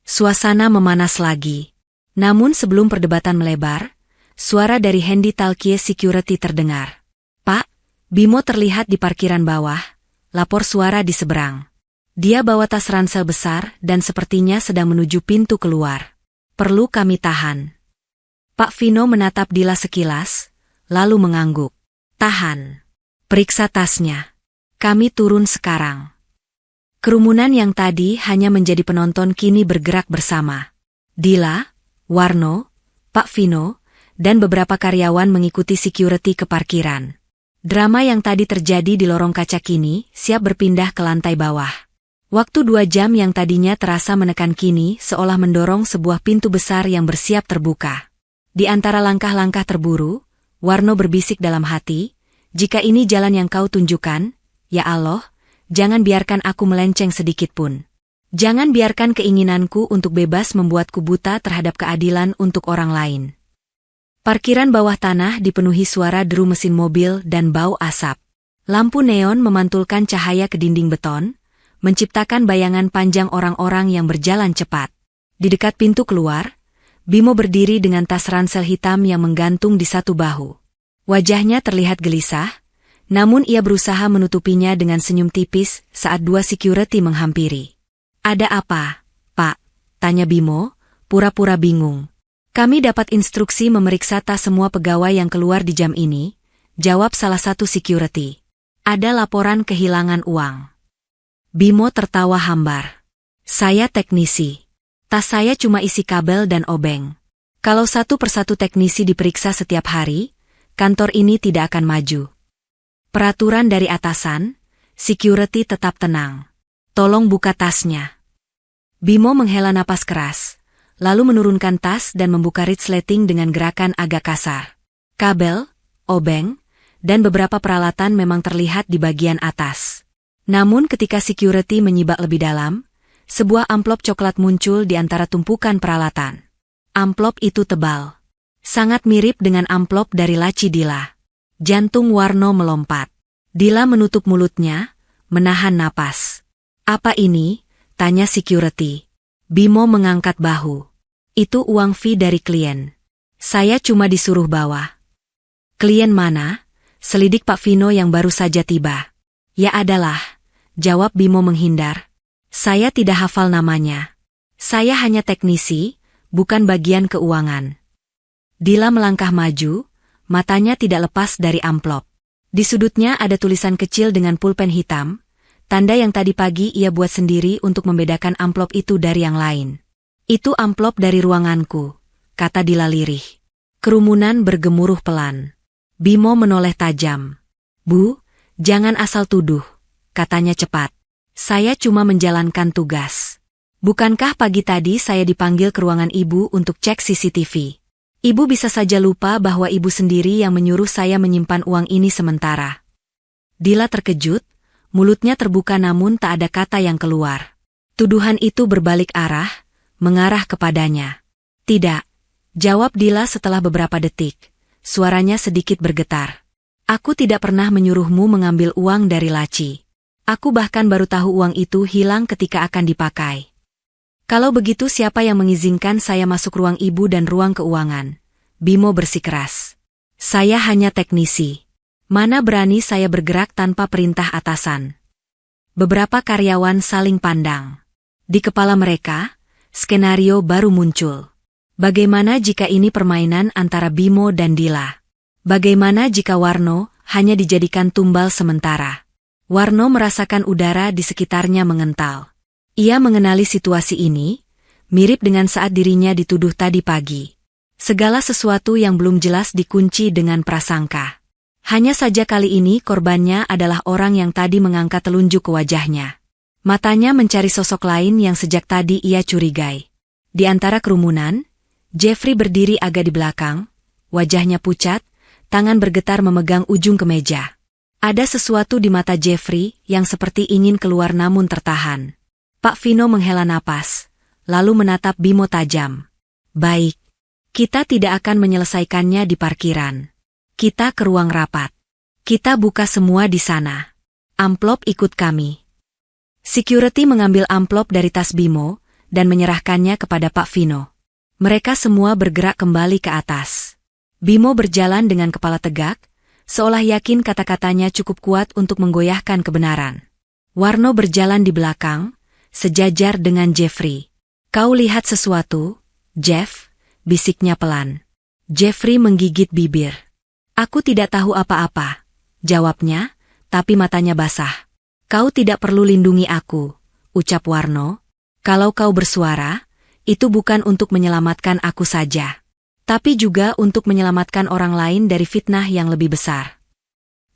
Suasana memanas lagi. Namun sebelum perdebatan melebar, suara dari Hendy Talkie Security terdengar. "Pak, Bimo terlihat di parkiran bawah," lapor suara di seberang. "Dia bawa tas ransel besar dan sepertinya sedang menuju pintu keluar. Perlu kami tahan." Pak Vino menatap Dila sekilas, lalu mengangguk. "Tahan. Periksa tasnya. Kami turun sekarang." Kerumunan yang tadi hanya menjadi penonton kini bergerak bersama. Dila, Warno, Pak Vino, dan beberapa karyawan mengikuti security ke parkiran. Drama yang tadi terjadi di lorong kaca kini siap berpindah ke lantai bawah. Waktu 2 jam yang tadinya terasa menekan kini seolah mendorong sebuah pintu besar yang bersiap terbuka. Di antara langkah-langkah terburu, Warno berbisik dalam hati, "Jika ini jalan yang kau tunjukkan, ya Allah, jangan biarkan aku melenceng sedikit pun. Jangan biarkan keinginanku untuk bebas membuatku buta terhadap keadilan untuk orang lain." Parkiran bawah tanah dipenuhi suara deru mesin mobil dan bau asap. Lampu neon memantulkan cahaya ke dinding beton, menciptakan bayangan panjang orang-orang yang berjalan cepat. Di dekat pintu keluar, Bimo berdiri dengan tas ransel hitam yang menggantung di satu bahu. Wajahnya terlihat gelisah, namun ia berusaha menutupinya dengan senyum tipis saat 2 security menghampiri. "Ada apa, Pak?" tanya Bimo, pura-pura bingung. "Kami dapat instruksi memeriksa tas semua pegawai yang keluar di jam ini," jawab salah satu security. "Ada laporan kehilangan uang." Bimo tertawa hambar. "Saya teknisi. Tas saya cuma isi kabel dan obeng. Kalau satu persatu teknisi diperiksa setiap hari, kantor ini tidak akan maju." Peraturan dari atasan, security tetap tenang. "Tolong buka tasnya." Bimo menghela napas keras, lalu menurunkan tas dan membuka resleting dengan gerakan agak kasar. Kabel, obeng, dan beberapa peralatan memang terlihat di bagian atas. Namun ketika security menyibak lebih dalam, sebuah amplop coklat muncul di antara tumpukan peralatan. Amplop itu tebal. Sangat mirip dengan amplop dari laci Dila. Jantung Warno melompat. Dila menutup mulutnya, menahan napas. "Apa ini?" tanya security. Bimo mengangkat bahu. "Itu uang fee dari klien. Saya cuma disuruh bawa." "Klien mana?" selidik Pak Vino yang baru saja tiba. "Ya adalah," jawab Bimo menghindar. "Saya tidak hafal namanya. Saya hanya teknisi, bukan bagian keuangan." Dila melangkah maju, matanya tidak lepas dari amplop. Di sudutnya ada tulisan kecil dengan pulpen hitam, tanda yang tadi pagi ia buat sendiri untuk membedakan amplop itu dari yang lain. "Itu amplop dari ruanganku," kata Dila lirih. Kerumunan bergemuruh pelan. Bimo menoleh tajam. "Bu, jangan asal tuduh," katanya cepat. "Saya cuma menjalankan tugas. Bukankah pagi tadi saya dipanggil ke ruangan ibu untuk cek CCTV? Ibu bisa saja lupa bahwa ibu sendiri yang menyuruh saya menyimpan uang ini sementara." Dila terkejut, mulutnya terbuka namun tak ada kata yang keluar. Tuduhan itu berbalik arah, mengarah kepadanya. "Tidak," jawab Dila setelah beberapa detik. Suaranya sedikit bergetar. "Aku tidak pernah menyuruhmu mengambil uang dari laci. Aku bahkan baru tahu uang itu hilang ketika akan dipakai. Kalau begitu siapa yang mengizinkan saya masuk ruang ibu dan ruang keuangan?" Bimo bersikeras. "Saya hanya teknisi. Mana berani saya bergerak tanpa perintah atasan." Beberapa karyawan saling pandang. Di kepala mereka, skenario baru muncul. Bagaimana jika ini permainan antara Bimo dan Dila? Bagaimana jika Warno hanya dijadikan tumbal sementara? Warno merasakan udara di sekitarnya mengental. Ia mengenali situasi ini, mirip dengan saat dirinya dituduh tadi pagi. Segala sesuatu yang belum jelas dikunci dengan prasangka. Hanya saja kali ini korbannya adalah orang yang tadi mengangkat telunjuk ke wajahnya. Matanya mencari sosok lain yang sejak tadi ia curigai. Di antara kerumunan, Jeffrey berdiri agak di belakang, wajahnya pucat, tangan bergetar memegang ujung kemeja. Ada sesuatu di mata Jeffrey yang seperti ingin keluar namun tertahan. Pak Vino menghela napas, lalu menatap Bimo tajam. Baik, kita tidak akan menyelesaikannya di parkiran. Kita ke ruang rapat. Kita buka semua di sana. Amplop ikut kami. Security mengambil amplop dari tas Bimo dan menyerahkannya kepada Pak Vino. Mereka semua bergerak kembali ke atas. Bimo berjalan dengan kepala tegak, seolah yakin kata-katanya cukup kuat untuk menggoyahkan kebenaran. Warno berjalan di belakang, sejajar dengan Jeffrey. Kau lihat sesuatu, Jeff? Bisiknya pelan. Jeffrey menggigit bibir. Aku tidak tahu apa-apa, jawabnya, tapi matanya basah. Kau tidak perlu lindungi aku, ucap Warno. Kalau kau bersuara, itu bukan untuk menyelamatkan aku saja, tapi juga untuk menyelamatkan orang lain dari fitnah yang lebih besar.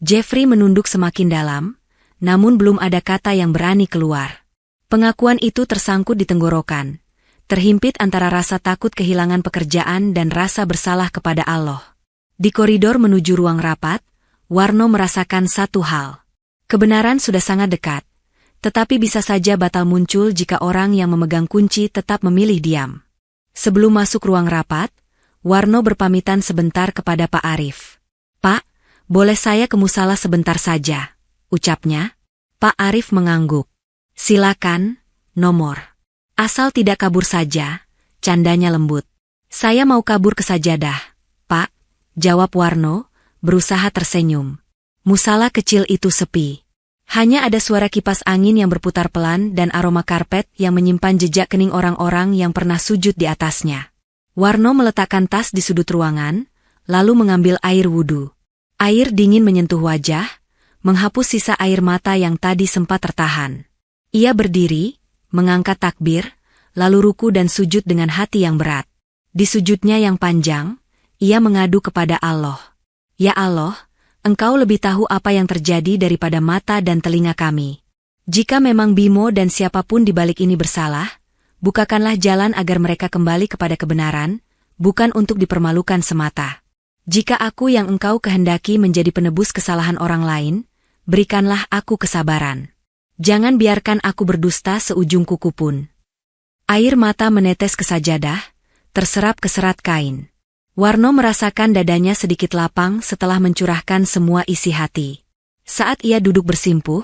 Jeffrey menunduk semakin dalam, namun belum ada kata yang berani keluar. Pengakuan itu tersangkut di tenggorokan, terhimpit antara rasa takut kehilangan pekerjaan dan rasa bersalah kepada Allah. Di koridor menuju ruang rapat, Warno merasakan satu hal. Kebenaran sudah sangat dekat. Tetapi bisa saja batal muncul jika orang yang memegang kunci tetap memilih diam. Sebelum masuk ruang rapat, Warno berpamitan sebentar kepada Pak Arif. Pak, boleh saya ke musala sebentar saja, ucapnya. Pak Arif mengangguk. Silakan, nomor. Asal tidak kabur saja, candanya lembut. Saya mau kabur ke sajadah, Pak, jawab Warno, berusaha tersenyum. Musala kecil itu sepi. Hanya ada suara kipas angin yang berputar pelan dan aroma karpet yang menyimpan jejak kening orang-orang yang pernah sujud di atasnya. Warno meletakkan tas di sudut ruangan, lalu mengambil air wudhu. Air dingin menyentuh wajah, menghapus sisa air mata yang tadi sempat tertahan. Ia berdiri, mengangkat takbir, lalu ruku dan sujud dengan hati yang berat. Di sujudnya yang panjang, ia mengadu kepada Allah. Ya Allah, Engkau lebih tahu apa yang terjadi daripada mata dan telinga kami. Jika memang Bimo dan siapapun di balik ini bersalah, bukakanlah jalan agar mereka kembali kepada kebenaran, bukan untuk dipermalukan semata. Jika aku yang Engkau kehendaki menjadi penebus kesalahan orang lain, berikanlah aku kesabaran. Jangan biarkan aku berdusta seujung kuku pun. Air mata menetes ke sajadah, terserap ke serat kain. Warno merasakan dadanya sedikit lapang setelah mencurahkan semua isi hati. Saat ia duduk bersimpuh,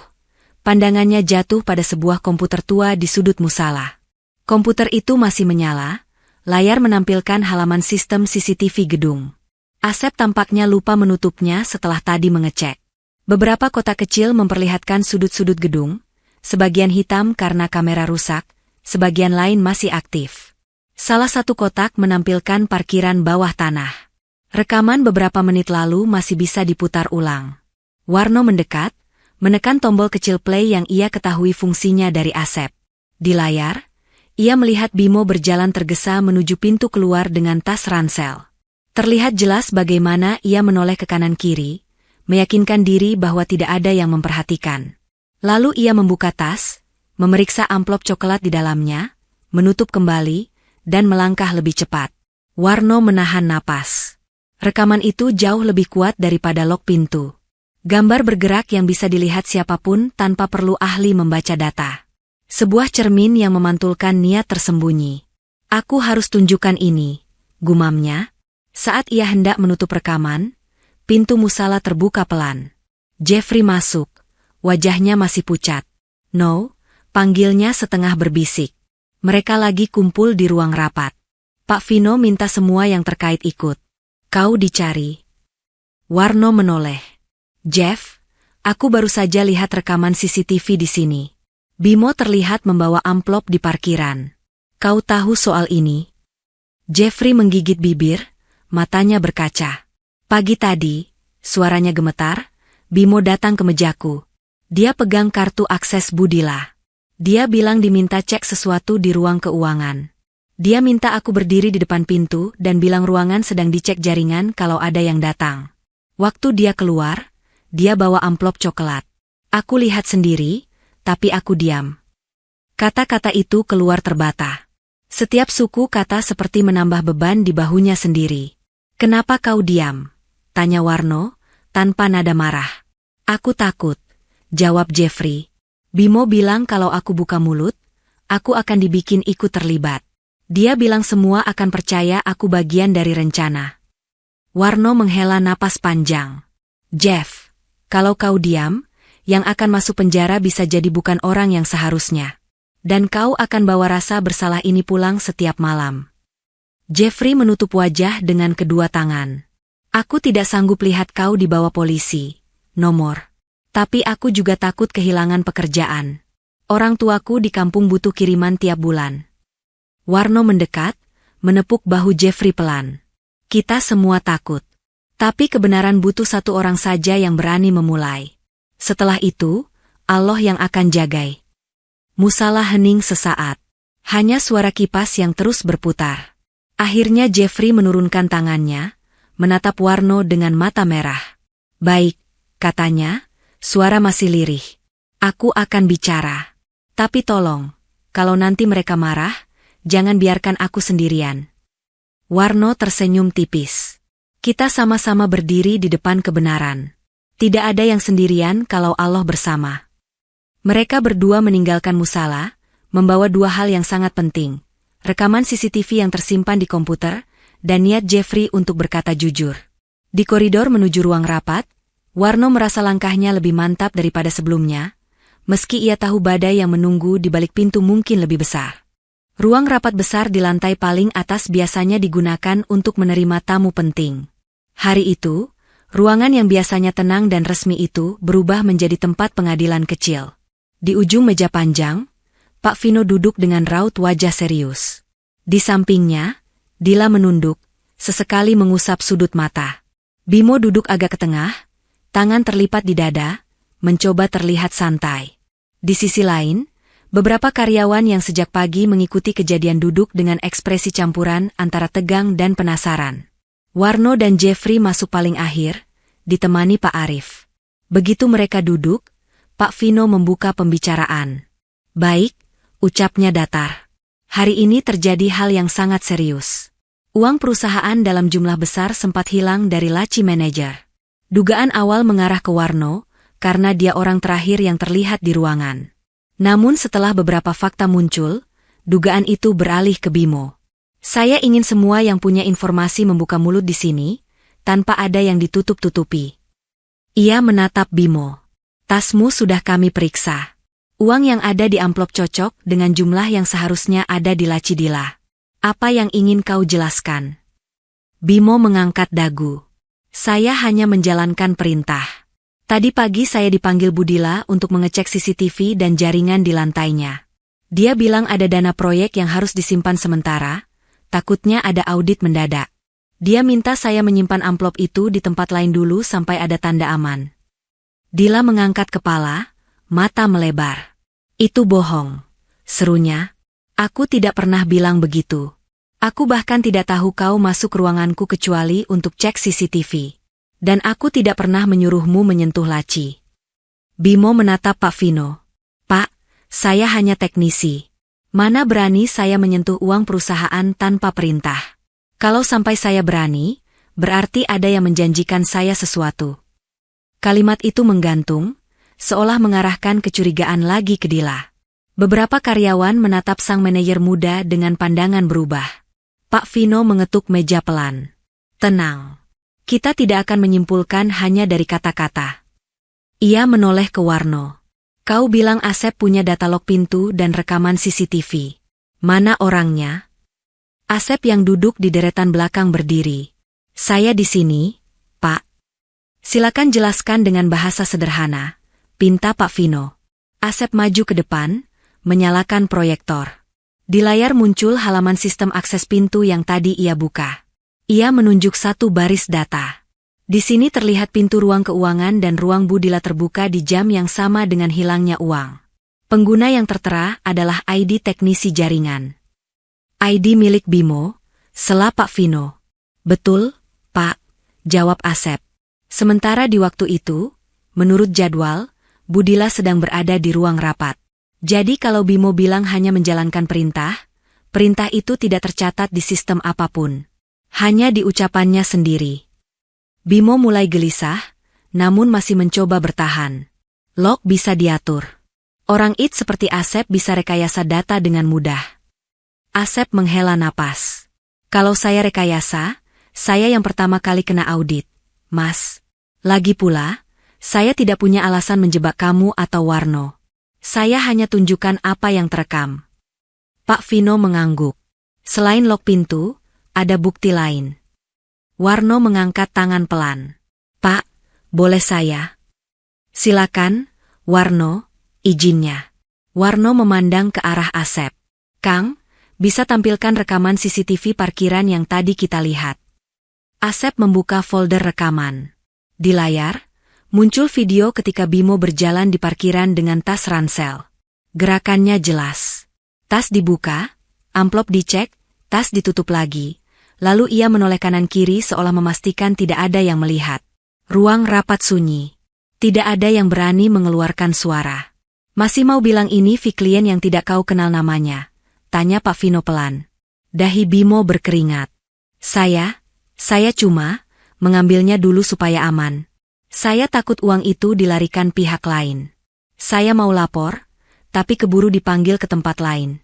pandangannya jatuh pada sebuah komputer tua di sudut musala. Komputer itu masih menyala, layar menampilkan halaman sistem CCTV gedung. Asep tampaknya lupa menutupnya setelah tadi mengecek. Beberapa kotak kecil memperlihatkan sudut-sudut gedung, sebagian hitam karena kamera rusak, sebagian lain masih aktif. Salah satu kotak menampilkan parkiran bawah tanah. Rekaman beberapa menit lalu masih bisa diputar ulang. Warno mendekat, menekan tombol kecil play yang ia ketahui fungsinya dari Asep. Di layar, ia melihat Bimo berjalan tergesa menuju pintu keluar dengan tas ransel. Terlihat jelas bagaimana ia menoleh ke kanan kiri, meyakinkan diri bahwa tidak ada yang memperhatikan. Lalu ia membuka tas, memeriksa amplop coklat di dalamnya, menutup kembali, dan melangkah lebih cepat. Warno menahan napas. Rekaman itu jauh lebih kuat daripada lock pintu. Gambar bergerak yang bisa dilihat siapapun tanpa perlu ahli membaca data. Sebuah cermin yang memantulkan niat tersembunyi. Aku harus tunjukkan ini, gumamnya. Saat ia hendak menutup rekaman, pintu musala terbuka pelan. Jeffrey masuk. Wajahnya masih pucat. No, panggilnya setengah berbisik. Mereka lagi kumpul di ruang rapat. Pak Vino minta semua yang terkait ikut. Kau dicari. Warno menoleh. Jeff, aku baru saja lihat rekaman CCTV di sini. Bimo terlihat membawa amplop di parkiran. Kau tahu soal ini? Jeffrey menggigit bibir, matanya berkaca. Pagi tadi, suaranya gemetar, Bimo datang ke mejaku. Dia pegang kartu akses Budila. Dia bilang diminta cek sesuatu di ruang keuangan. Dia minta aku berdiri di depan pintu dan bilang ruangan sedang dicek jaringan kalau ada yang datang. Waktu dia keluar, dia bawa amplop coklat. Aku lihat sendiri, tapi aku diam. Kata-kata itu keluar terbata. Setiap suku kata seperti menambah beban di bahunya sendiri. Kenapa kau diam? Tanya Warno, tanpa nada marah. Aku takut, jawab Jeffrey. Bimo bilang kalau aku buka mulut, aku akan dibikin ikut terlibat. Dia bilang semua akan percaya aku bagian dari rencana. Warno menghela napas panjang. Jeff, kalau kau diam, yang akan masuk penjara bisa jadi bukan orang yang seharusnya. Dan kau akan bawa rasa bersalah ini pulang setiap malam. Jeffrey menutup wajah dengan kedua tangan. Aku tidak sanggup lihat kau dibawa polisi, nomor. Tapi aku juga takut kehilangan pekerjaan. Orang tuaku di kampung butuh kiriman tiap bulan. Warno mendekat, menepuk bahu Jeffrey pelan. Kita semua takut. Tapi kebenaran butuh satu orang saja yang berani memulai. Setelah itu, Allah yang akan jagai. Musala hening sesaat. Hanya suara kipas yang terus berputar. Akhirnya Jeffrey menurunkan tangannya, menatap Warno dengan mata merah. Baik, katanya, suara masih lirih. Aku akan bicara. Tapi tolong, kalau nanti mereka marah, jangan biarkan aku sendirian. Warno tersenyum tipis. Kita sama-sama berdiri di depan kebenaran. Tidak ada yang sendirian kalau Allah bersama. Mereka berdua meninggalkan musala, membawa dua hal yang sangat penting. Rekaman CCTV yang tersimpan di komputer, dan niat Jeffrey untuk berkata jujur. Di koridor menuju ruang rapat, Warno merasa langkahnya lebih mantap daripada sebelumnya, meski ia tahu badai yang menunggu di balik pintu mungkin lebih besar. Ruang rapat besar di lantai paling atas biasanya digunakan untuk menerima tamu penting. Hari itu, ruangan yang biasanya tenang dan resmi itu berubah menjadi tempat pengadilan kecil. Di ujung meja panjang, Pak Vino duduk dengan raut wajah serius. Di sampingnya, Dila menunduk, sesekali mengusap sudut mata. Bimo duduk agak ke tengah, tangan terlipat di dada, mencoba terlihat santai. Di sisi lain, beberapa karyawan yang sejak pagi mengikuti kejadian duduk dengan ekspresi campuran antara tegang dan penasaran. Warno dan Jeffrey masuk paling akhir, ditemani Pak Arif. Begitu mereka duduk, Pak Vino membuka pembicaraan. Baik, ucapnya datar. Hari ini terjadi hal yang sangat serius. Uang perusahaan dalam jumlah besar sempat hilang dari laci manajer. Dugaan awal mengarah ke Warno, karena dia orang terakhir yang terlihat di ruangan. Namun setelah beberapa fakta muncul, dugaan itu beralih ke Bimo. Saya ingin semua yang punya informasi membuka mulut di sini, tanpa ada yang ditutup-tutupi. Ia menatap Bimo. Tasmu sudah kami periksa. Uang yang ada di amplop cocok dengan jumlah yang seharusnya ada di laci Dila. Apa yang ingin kau jelaskan? Bimo mengangkat dagu. Saya hanya menjalankan perintah. Tadi pagi saya dipanggil Budila untuk mengecek CCTV dan jaringan di lantainya. Dia bilang ada dana proyek yang harus disimpan sementara, takutnya ada audit mendadak. Dia minta saya menyimpan amplop itu di tempat lain dulu sampai ada tanda aman. Dila mengangkat kepala, mata melebar. Itu bohong, serunya. Aku tidak pernah bilang begitu. Aku bahkan tidak tahu kau masuk ruanganku kecuali untuk cek CCTV. Dan aku tidak pernah menyuruhmu menyentuh laci. Bimo menatap Pak Vino. Pak, saya hanya teknisi. Mana berani saya menyentuh uang perusahaan tanpa perintah. Kalau sampai saya berani, berarti ada yang menjanjikan saya sesuatu. Kalimat itu menggantung, seolah mengarahkan kecurigaan lagi ke Dila. Beberapa karyawan menatap sang manajer muda dengan pandangan berubah. Pak Vino mengetuk meja pelan. Tenang. Kita tidak akan menyimpulkan hanya dari kata-kata. Ia menoleh ke Warno. Kau bilang Asep punya data log pintu dan rekaman CCTV. Mana orangnya? Asep yang duduk di deretan belakang berdiri. Saya di sini, Pak. Silakan jelaskan dengan bahasa sederhana, pinta Pak Vino. Asep maju ke depan, menyalakan proyektor. Di layar muncul halaman sistem akses pintu yang tadi ia buka. Ia menunjuk satu baris data. Di sini terlihat pintu ruang keuangan dan ruang Budila terbuka di jam yang sama dengan hilangnya uang. Pengguna yang tertera adalah ID teknisi jaringan. ID milik Bimo, sela Pak Vino. Betul, Pak, jawab Asep. Sementara di waktu itu, menurut jadwal, Budila sedang berada di ruang rapat. Jadi kalau Bimo bilang hanya menjalankan perintah itu tidak tercatat di sistem apapun. Hanya di ucapannya sendiri. Bimo mulai gelisah, namun masih mencoba bertahan. Log bisa diatur. Orang IT seperti Asep bisa rekayasa data dengan mudah. Asep menghela napas. Kalau saya rekayasa, saya yang pertama kali kena audit, Mas. Lagi pula, saya tidak punya alasan menjebak kamu atau Warno. Saya hanya tunjukkan apa yang terekam. Pak Vino mengangguk. Selain log pintu, ada bukti lain. Warno mengangkat tangan pelan. Pak, boleh saya? Silakan, Warno, izinnya. Warno memandang ke arah Asep. Kang, bisa tampilkan rekaman CCTV parkiran yang tadi kita lihat. Asep membuka folder rekaman. Di layar, muncul video ketika Bimo berjalan di parkiran dengan tas ransel. Gerakannya jelas. Tas dibuka, amplop dicek, tas ditutup lagi. Lalu ia menoleh kanan kiri seolah memastikan tidak ada yang melihat. Ruang rapat sunyi. Tidak ada yang berani mengeluarkan suara. Masih mau bilang ini klien yang tidak kau kenal namanya? Tanya Pak Vino pelan. Dahi Bimo berkeringat. Saya cuma mengambilnya dulu supaya aman. Saya takut uang itu dilarikan pihak lain. Saya mau lapor, tapi keburu dipanggil ke tempat lain.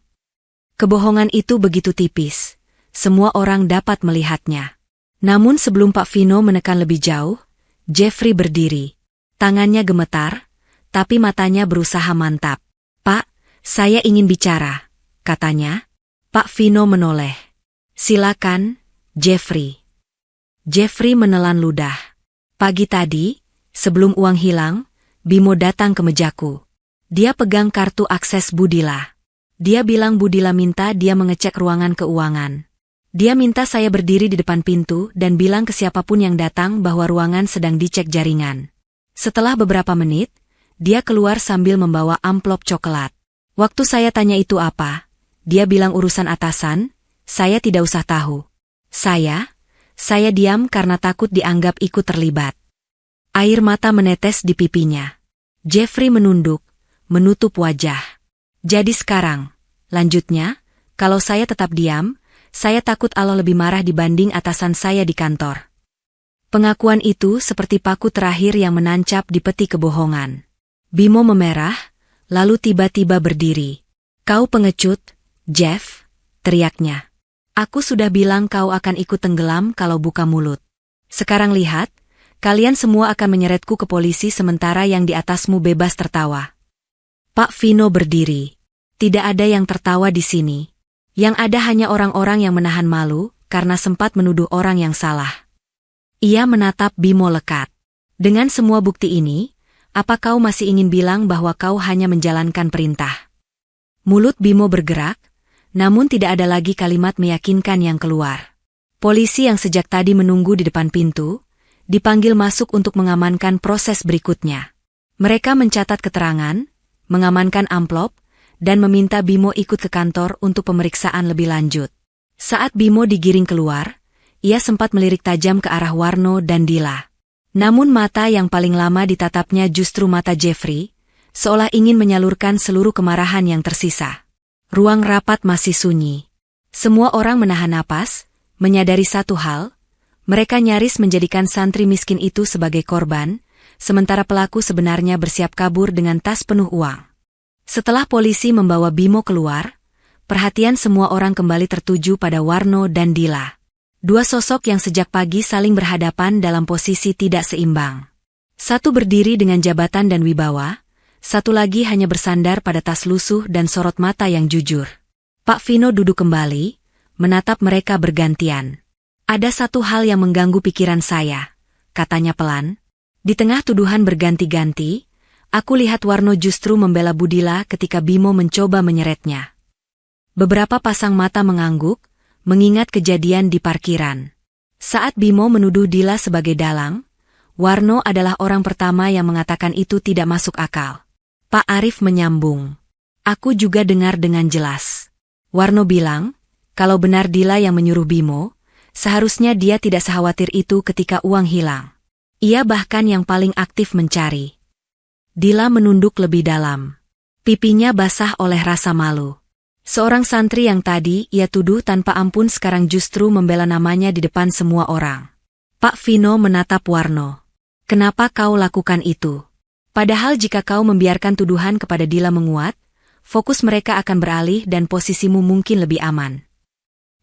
Kebohongan itu begitu tipis. Semua orang dapat melihatnya. Namun sebelum Pak Vino menekan lebih jauh, Jeffrey berdiri. Tangannya gemetar, tapi matanya berusaha mantap. Pak, saya ingin bicara, katanya. Pak Vino menoleh. Silakan, Jeffrey. Jeffrey menelan ludah. Pagi tadi, sebelum uang hilang, Bimo datang ke mejaku. Dia pegang kartu akses Budila. Dia bilang Budila minta dia mengecek ruangan keuangan. Dia minta saya berdiri di depan pintu dan bilang ke siapapun yang datang bahwa ruangan sedang dicek jaringan. Setelah beberapa menit, dia keluar sambil membawa amplop coklat. Waktu saya tanya itu apa, dia bilang urusan atasan, saya tidak usah tahu. Saya diam karena takut dianggap ikut terlibat. Air mata menetes di pipinya. Jeffrey menunduk, menutup wajah. Jadi sekarang, lanjutnya, kalau saya tetap diam, saya takut Allah lebih marah dibanding atasan saya di kantor. Pengakuan itu seperti paku terakhir yang menancap di peti kebohongan. Bimo memerah, lalu tiba-tiba berdiri. Kau pengecut, Jeff, teriaknya. Aku sudah bilang kau akan ikut tenggelam kalau buka mulut. Sekarang lihat, kalian semua akan menyeretku ke polisi sementara yang di atasmu bebas tertawa. Pak Vino berdiri. Tidak ada yang tertawa di sini. Yang ada hanya orang-orang yang menahan malu karena sempat menuduh orang yang salah. Ia menatap Bimo lekat. Dengan semua bukti ini, apa kau masih ingin bilang bahwa kau hanya menjalankan perintah? Mulut Bimo bergerak, namun tidak ada lagi kalimat meyakinkan yang keluar. Polisi yang sejak tadi menunggu di depan pintu, dipanggil masuk untuk mengamankan proses berikutnya. Mereka mencatat keterangan, mengamankan amplop, dan meminta Bimo ikut ke kantor untuk pemeriksaan lebih lanjut. Saat Bimo digiring keluar, ia sempat melirik tajam ke arah Warno dan Dila. Namun mata yang paling lama ditatapnya justru mata Jeffrey, seolah ingin menyalurkan seluruh kemarahan yang tersisa. Ruang rapat masih sunyi. Semua orang menahan napas, menyadari satu hal, mereka nyaris menjadikan santri miskin itu sebagai korban, sementara pelaku sebenarnya bersiap kabur dengan tas penuh uang. Setelah polisi membawa Bimo keluar, perhatian semua orang kembali tertuju pada Warno dan Dila. Dua sosok yang sejak pagi saling berhadapan dalam posisi tidak seimbang. Satu berdiri dengan jabatan dan wibawa, satu lagi hanya bersandar pada tas lusuh dan sorot mata yang jujur. Pak Vino duduk kembali, menatap mereka bergantian. Ada satu hal yang mengganggu pikiran saya, katanya pelan. Di tengah tuduhan berganti-ganti, Aku lihat Warno justru membela Budila ketika Bimo mencoba menyeretnya. Beberapa pasang mata mengangguk, mengingat kejadian di parkiran. Saat Bimo menuduh Dila sebagai dalang, Warno adalah orang pertama yang mengatakan itu tidak masuk akal. Pak Arif menyambung. Aku juga dengar dengan jelas. Warno bilang, kalau benar Dila yang menyuruh Bimo, seharusnya dia tidak sekhawatir itu ketika uang hilang. Ia bahkan yang paling aktif mencari. Dila menunduk lebih dalam. Pipinya basah oleh rasa malu. Seorang santri yang tadi ia tuduh tanpa ampun sekarang justru membela namanya di depan semua orang. Pak Vino menatap Warno. Kenapa kau lakukan itu? Padahal jika kau membiarkan tuduhan kepada Dila menguat, fokus mereka akan beralih dan posisimu mungkin lebih aman.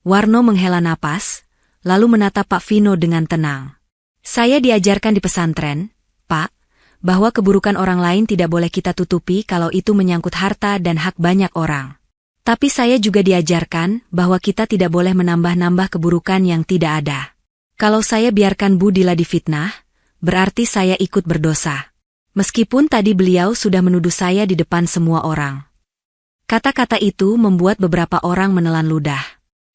Warno menghela napas, lalu menatap Pak Vino dengan tenang. Saya diajarkan di pesantren, Pak, bahwa keburukan orang lain tidak boleh kita tutupi kalau itu menyangkut harta dan hak banyak orang. Tapi saya juga diajarkan bahwa kita tidak boleh menambah-nambah keburukan yang tidak ada. Kalau saya biarkan Bu Dila difitnah, berarti saya ikut berdosa. Meskipun tadi beliau sudah menuduh saya di depan semua orang. Kata-kata itu membuat beberapa orang menelan ludah.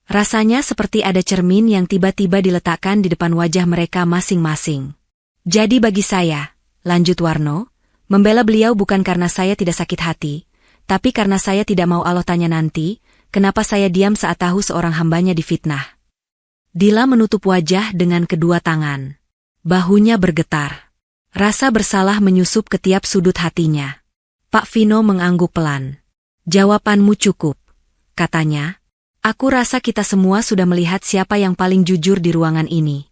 Rasanya seperti ada cermin yang tiba-tiba diletakkan di depan wajah mereka masing-masing. Jadi bagi saya, lanjut Warno, membela beliau bukan karena saya tidak sakit hati, tapi karena saya tidak mau Allah tanya nanti, kenapa saya diam saat tahu seorang hambanya difitnah. Dila menutup wajah dengan kedua tangan. Bahunya bergetar. Rasa bersalah menyusup ke tiap sudut hatinya. Pak Vino mengangguk pelan. Jawabanmu cukup, katanya. Aku rasa kita semua sudah melihat siapa yang paling jujur di ruangan ini.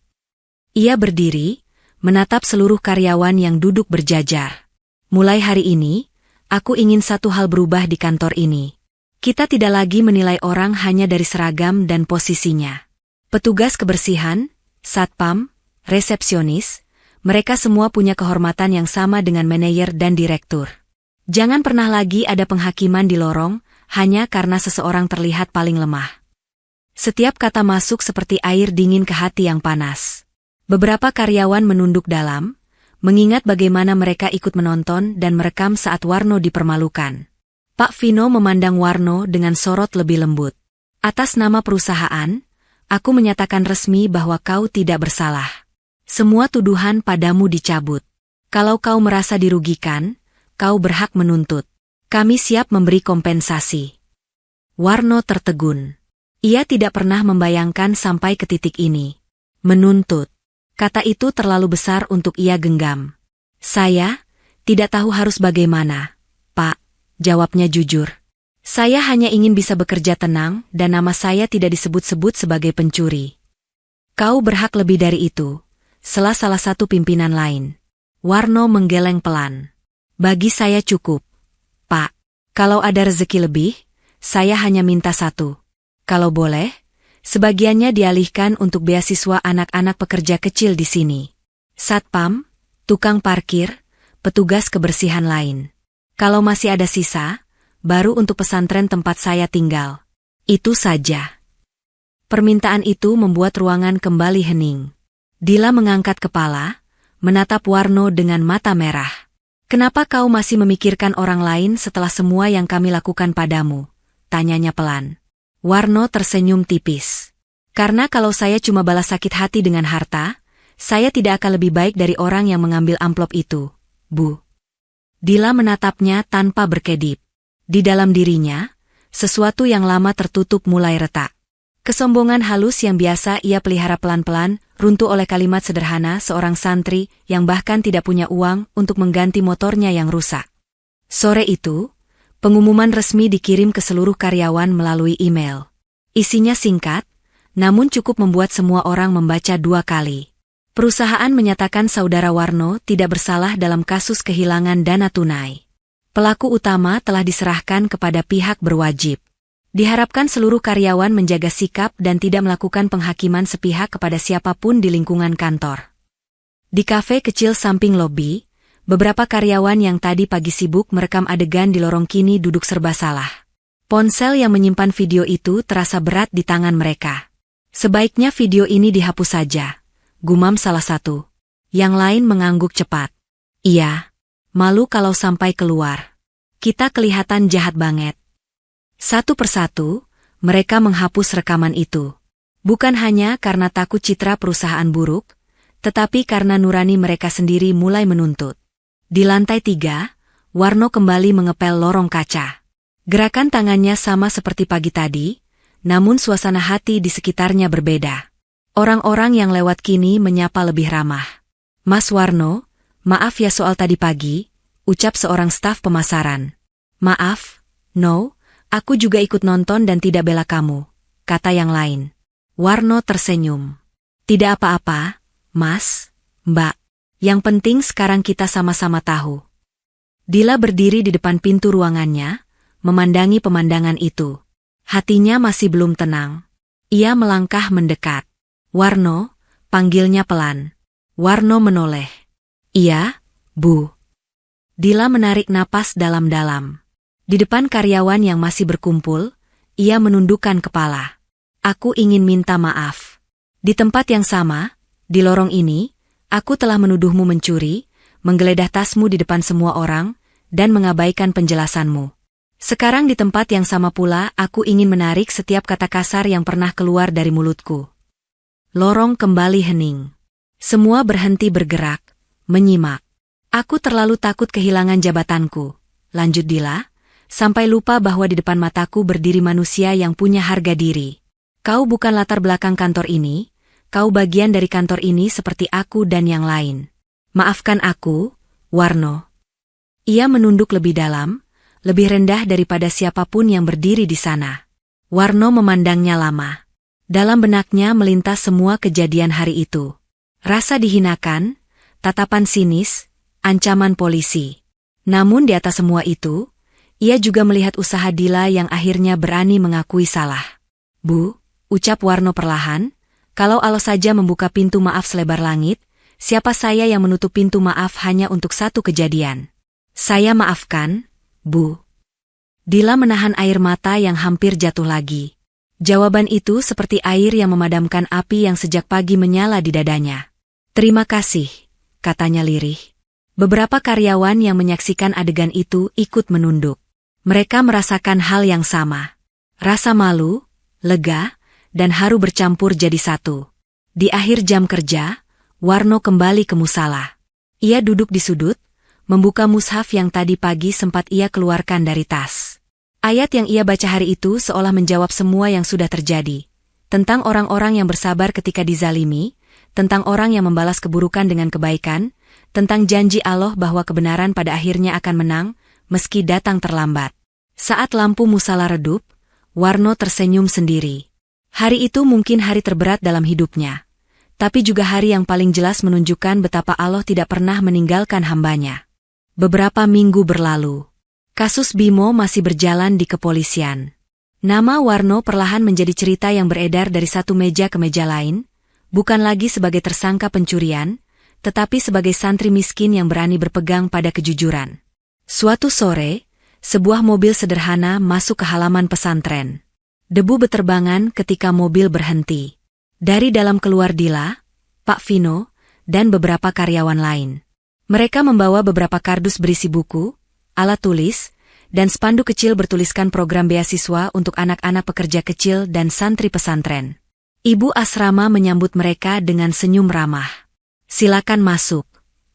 Ia berdiri, menatap seluruh karyawan yang duduk berjajar. Mulai hari ini, aku ingin satu hal berubah di kantor ini. Kita tidak lagi menilai orang hanya dari seragam dan posisinya. Petugas kebersihan, satpam, resepsionis, mereka semua punya kehormatan yang sama dengan manajer dan direktur. Jangan pernah lagi ada penghakiman di lorong, hanya karena seseorang terlihat paling lemah. Setiap kata masuk seperti air dingin ke hati yang panas. Beberapa karyawan menunduk dalam, mengingat bagaimana mereka ikut menonton dan merekam saat Warno dipermalukan. Pak Vino memandang Warno dengan sorot lebih lembut. Atas nama perusahaan, aku menyatakan resmi bahwa kau tidak bersalah. Semua tuduhan padamu dicabut. Kalau kau merasa dirugikan, kau berhak menuntut. Kami siap memberi kompensasi. Warno tertegun. Ia tidak pernah membayangkan sampai ke titik ini. Menuntut. Kata itu terlalu besar untuk ia genggam. Saya tidak tahu harus bagaimana, Pak, jawabnya jujur. Saya hanya ingin bisa bekerja tenang dan nama saya tidak disebut-sebut sebagai pencuri. Kau berhak lebih dari itu, salah satu pimpinan lain. Warno menggeleng pelan. Bagi saya cukup. Pak, kalau ada rezeki lebih, saya hanya minta satu. Kalau boleh, sebagiannya dialihkan untuk beasiswa anak-anak pekerja kecil di sini. Satpam, tukang parkir, petugas kebersihan lain. Kalau masih ada sisa, baru untuk pesantren tempat saya tinggal. Itu saja. Permintaan itu membuat ruangan kembali hening. Dila mengangkat kepala, menatap Warno dengan mata merah. Kenapa kau masih memikirkan orang lain setelah semua yang kami lakukan padamu? Tanyanya pelan. Warno tersenyum tipis. Karena kalau saya cuma balas sakit hati dengan harta, saya tidak akan lebih baik dari orang yang mengambil amplop itu, Bu. Dila menatapnya tanpa berkedip. Di dalam dirinya, sesuatu yang lama tertutup mulai retak. Kesombongan halus yang biasa ia pelihara pelan-pelan, runtuh oleh kalimat sederhana seorang santri yang bahkan tidak punya uang untuk mengganti motornya yang rusak. Sore itu, pengumuman resmi dikirim ke seluruh karyawan melalui email. Isinya singkat, namun cukup membuat semua orang membaca 2 kali. Perusahaan menyatakan saudara Warno tidak bersalah dalam kasus kehilangan dana tunai. Pelaku utama telah diserahkan kepada pihak berwajib. Diharapkan seluruh karyawan menjaga sikap dan tidak melakukan penghakiman sepihak kepada siapapun di lingkungan kantor. Di kafe kecil samping lobi, beberapa karyawan yang tadi pagi sibuk merekam adegan di lorong kini duduk serba salah. Ponsel yang menyimpan video itu terasa berat di tangan mereka. Sebaiknya video ini dihapus saja, gumam salah satu. Yang lain mengangguk cepat. Iya, Malu kalau sampai keluar. Kita kelihatan jahat banget. Satu persatu, mereka menghapus rekaman itu. Bukan hanya karena takut citra perusahaan buruk, tetapi karena nurani mereka sendiri mulai menuntut. Di lantai 3, Warno kembali mengepel lorong kaca. Gerakan tangannya sama seperti pagi tadi, namun suasana hati di sekitarnya berbeda. Orang-orang yang lewat kini menyapa lebih ramah. Mas Warno, maaf ya soal tadi pagi, ucap seorang staf pemasaran. Maaf, no, aku juga ikut nonton dan tidak bela kamu, kata yang lain. Warno tersenyum. Tidak apa-apa, Mas, Mbak. Yang penting sekarang kita sama-sama tahu. Dila berdiri di depan pintu ruangannya, memandangi pemandangan itu. Hatinya masih belum tenang. Ia melangkah mendekat. Warno, panggilnya pelan. Warno menoleh. Iya, Bu. Dila menarik napas dalam-dalam. Di depan karyawan yang masih berkumpul, ia menundukkan kepala. Aku ingin minta maaf. Di tempat yang sama, di lorong ini, aku telah menuduhmu mencuri, menggeledah tasmu di depan semua orang, dan mengabaikan penjelasanmu. Sekarang di tempat yang sama pula, aku ingin menarik setiap kata kasar yang pernah keluar dari mulutku. Lorong kembali hening. Semua berhenti bergerak, menyimak. Aku terlalu takut kehilangan jabatanku, lanjut Dila, sampai lupa bahwa di depan mataku berdiri manusia yang punya harga diri. Kau bukan latar belakang kantor ini, kau bagian dari kantor ini seperti aku dan yang lain. Maafkan aku, Warno. Ia menunduk lebih dalam, lebih rendah daripada siapapun yang berdiri di sana. Warno memandangnya lama. Dalam benaknya melintas semua kejadian hari itu. Rasa dihinakan, tatapan sinis, ancaman polisi. Namun di atas semua itu, ia juga melihat usaha Dila yang akhirnya berani mengakui salah. Bu, ucap Warno perlahan, kalau Allah saja membuka pintu maaf selebar langit, siapa saya yang menutup pintu maaf hanya untuk satu kejadian? Saya maafkan, Bu. Dila menahan air mata yang hampir jatuh lagi. Jawaban itu seperti air yang memadamkan api yang sejak pagi menyala di dadanya. Terima kasih, katanya lirih. Beberapa karyawan yang menyaksikan adegan itu ikut menunduk. Mereka merasakan hal yang sama. Rasa malu, lega, dan haru bercampur jadi satu. Di akhir jam kerja, Warno kembali ke musala. Ia duduk di sudut, membuka mushaf yang tadi pagi sempat ia keluarkan dari tas. Ayat yang ia baca hari itu seolah menjawab semua yang sudah terjadi. Tentang orang-orang yang bersabar ketika dizalimi, tentang orang yang membalas keburukan dengan kebaikan, tentang janji Allah bahwa kebenaran pada akhirnya akan menang, meski datang terlambat. Saat lampu musala redup, Warno tersenyum sendiri. Hari itu mungkin hari terberat dalam hidupnya. Tapi juga hari yang paling jelas menunjukkan betapa Allah tidak pernah meninggalkan hambanya. Beberapa minggu berlalu. Kasus Bimo masih berjalan di kepolisian. Nama Warno perlahan menjadi cerita yang beredar dari satu meja ke meja lain, bukan lagi sebagai tersangka pencurian, tetapi sebagai santri miskin yang berani berpegang pada kejujuran. Suatu sore, sebuah mobil sederhana masuk ke halaman pesantren. Debu beterbangan ketika mobil berhenti. Dari dalam keluar Dila, Pak Vino, dan beberapa karyawan lain. Mereka membawa beberapa kardus berisi buku, alat tulis, dan spanduk kecil bertuliskan program beasiswa untuk anak-anak pekerja kecil dan santri pesantren. Ibu asrama menyambut mereka dengan senyum ramah. Silakan masuk.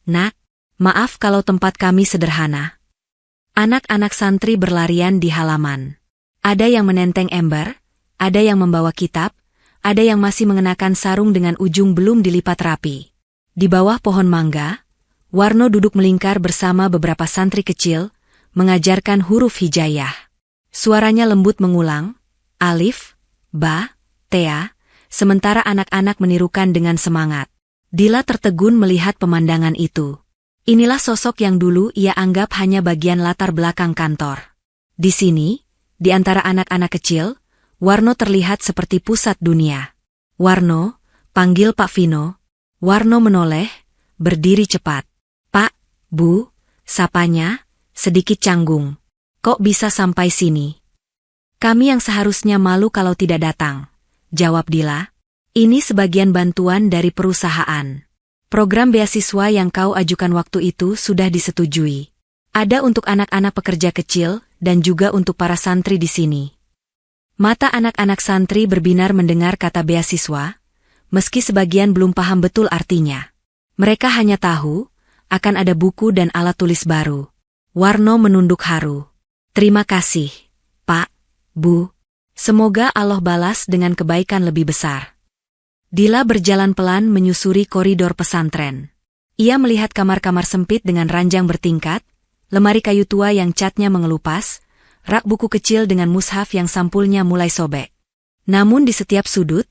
Nak, maaf kalau tempat kami sederhana. Anak-anak santri berlarian di halaman. Ada yang menenteng ember, ada yang membawa kitab, ada yang masih mengenakan sarung dengan ujung belum dilipat rapi. Di bawah pohon mangga, Warno duduk melingkar bersama beberapa santri kecil, mengajarkan huruf hijaiyah. Suaranya lembut mengulang, alif, ba, tea, sementara anak-anak menirukan dengan semangat. Dila tertegun melihat pemandangan itu. Inilah sosok yang dulu ia anggap hanya bagian latar belakang kantor. Di sini, di antara anak-anak kecil, Warno terlihat seperti pusat dunia. Warno, panggil Pak Vino. Warno menoleh, berdiri cepat. Pak, Bu, sapanya, sedikit canggung. Kok bisa sampai sini? Kami yang seharusnya malu kalau tidak datang, jawab Dila. Ini sebagian bantuan dari perusahaan. Program beasiswa yang kau ajukan waktu itu sudah disetujui. Ada untuk anak-anak pekerja kecil dan juga untuk para santri di sini. Mata anak-anak santri berbinar mendengar kata beasiswa, meski sebagian belum paham betul artinya. Mereka hanya tahu akan ada buku dan alat tulis baru. Warno menunduk haru. Terima kasih, Pak, Bu. Semoga Allah balas dengan kebaikan lebih besar. Dila berjalan pelan menyusuri koridor pesantren. Ia melihat kamar-kamar sempit dengan ranjang bertingkat, lemari kayu tua yang catnya mengelupas, rak buku kecil dengan mushaf yang sampulnya mulai sobek. Namun di setiap sudut,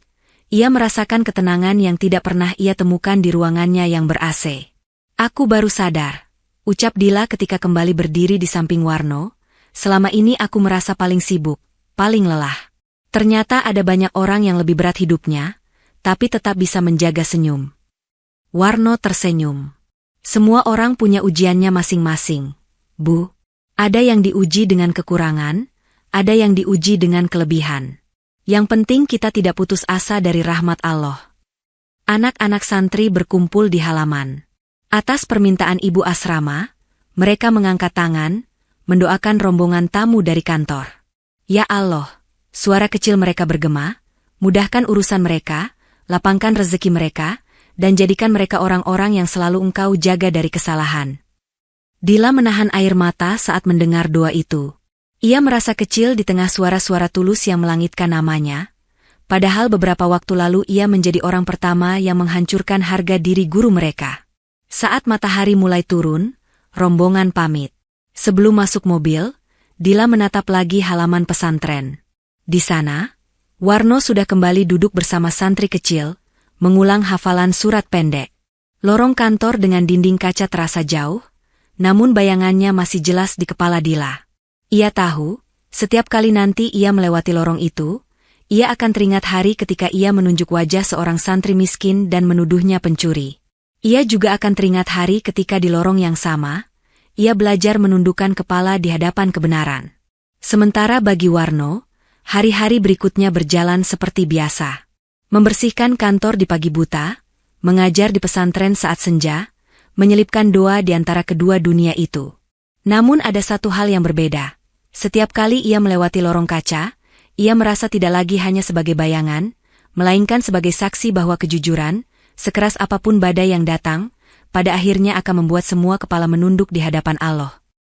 ia merasakan ketenangan yang tidak pernah ia temukan di ruangannya yang ber-AC. Aku baru sadar, ucap Dila ketika kembali berdiri di samping Warno, selama ini aku merasa paling sibuk, paling lelah. Ternyata ada banyak orang yang lebih berat hidupnya, tapi tetap bisa menjaga senyum. Warno tersenyum. Semua orang punya ujiannya masing-masing, Bu. Ada yang diuji dengan kekurangan, ada yang diuji dengan kelebihan. Yang penting kita tidak putus asa dari rahmat Allah. Anak-anak santri berkumpul di halaman. Atas permintaan ibu asrama, mereka mengangkat tangan, mendoakan rombongan tamu dari kantor. Ya Allah, suara kecil mereka bergema, mudahkan urusan mereka, lapangkan rezeki mereka, dan jadikan mereka orang-orang yang selalu Engkau jaga dari kesalahan. Dila menahan air mata saat mendengar doa itu. Ia merasa kecil di tengah suara-suara tulus yang melangitkan namanya, padahal beberapa waktu lalu ia menjadi orang pertama yang menghancurkan harga diri guru mereka. Saat matahari mulai turun, rombongan pamit. Sebelum masuk mobil, Dila menatap lagi halaman pesantren. Di sana, Warno sudah kembali duduk bersama santri kecil, mengulang hafalan surat pendek. Lorong kantor dengan dinding kaca terasa jauh, namun bayangannya masih jelas di kepala Dila. Ia tahu, setiap kali nanti ia melewati lorong itu, ia akan teringat hari ketika ia menunjuk wajah seorang santri miskin dan menuduhnya pencuri. Ia juga akan teringat hari ketika di lorong yang sama, ia belajar menundukkan kepala di hadapan kebenaran. Sementara bagi Warno, hari-hari berikutnya berjalan seperti biasa. Membersihkan kantor di pagi buta, mengajar di pesantren saat senja, menyelipkan doa di antara kedua dunia itu. Namun ada satu hal yang berbeda. Setiap kali ia melewati lorong kaca, ia merasa tidak lagi hanya sebagai bayangan, melainkan sebagai saksi bahwa kejujuran, sekeras apapun badai yang datang, pada akhirnya akan membuat semua kepala menunduk di hadapan Allah.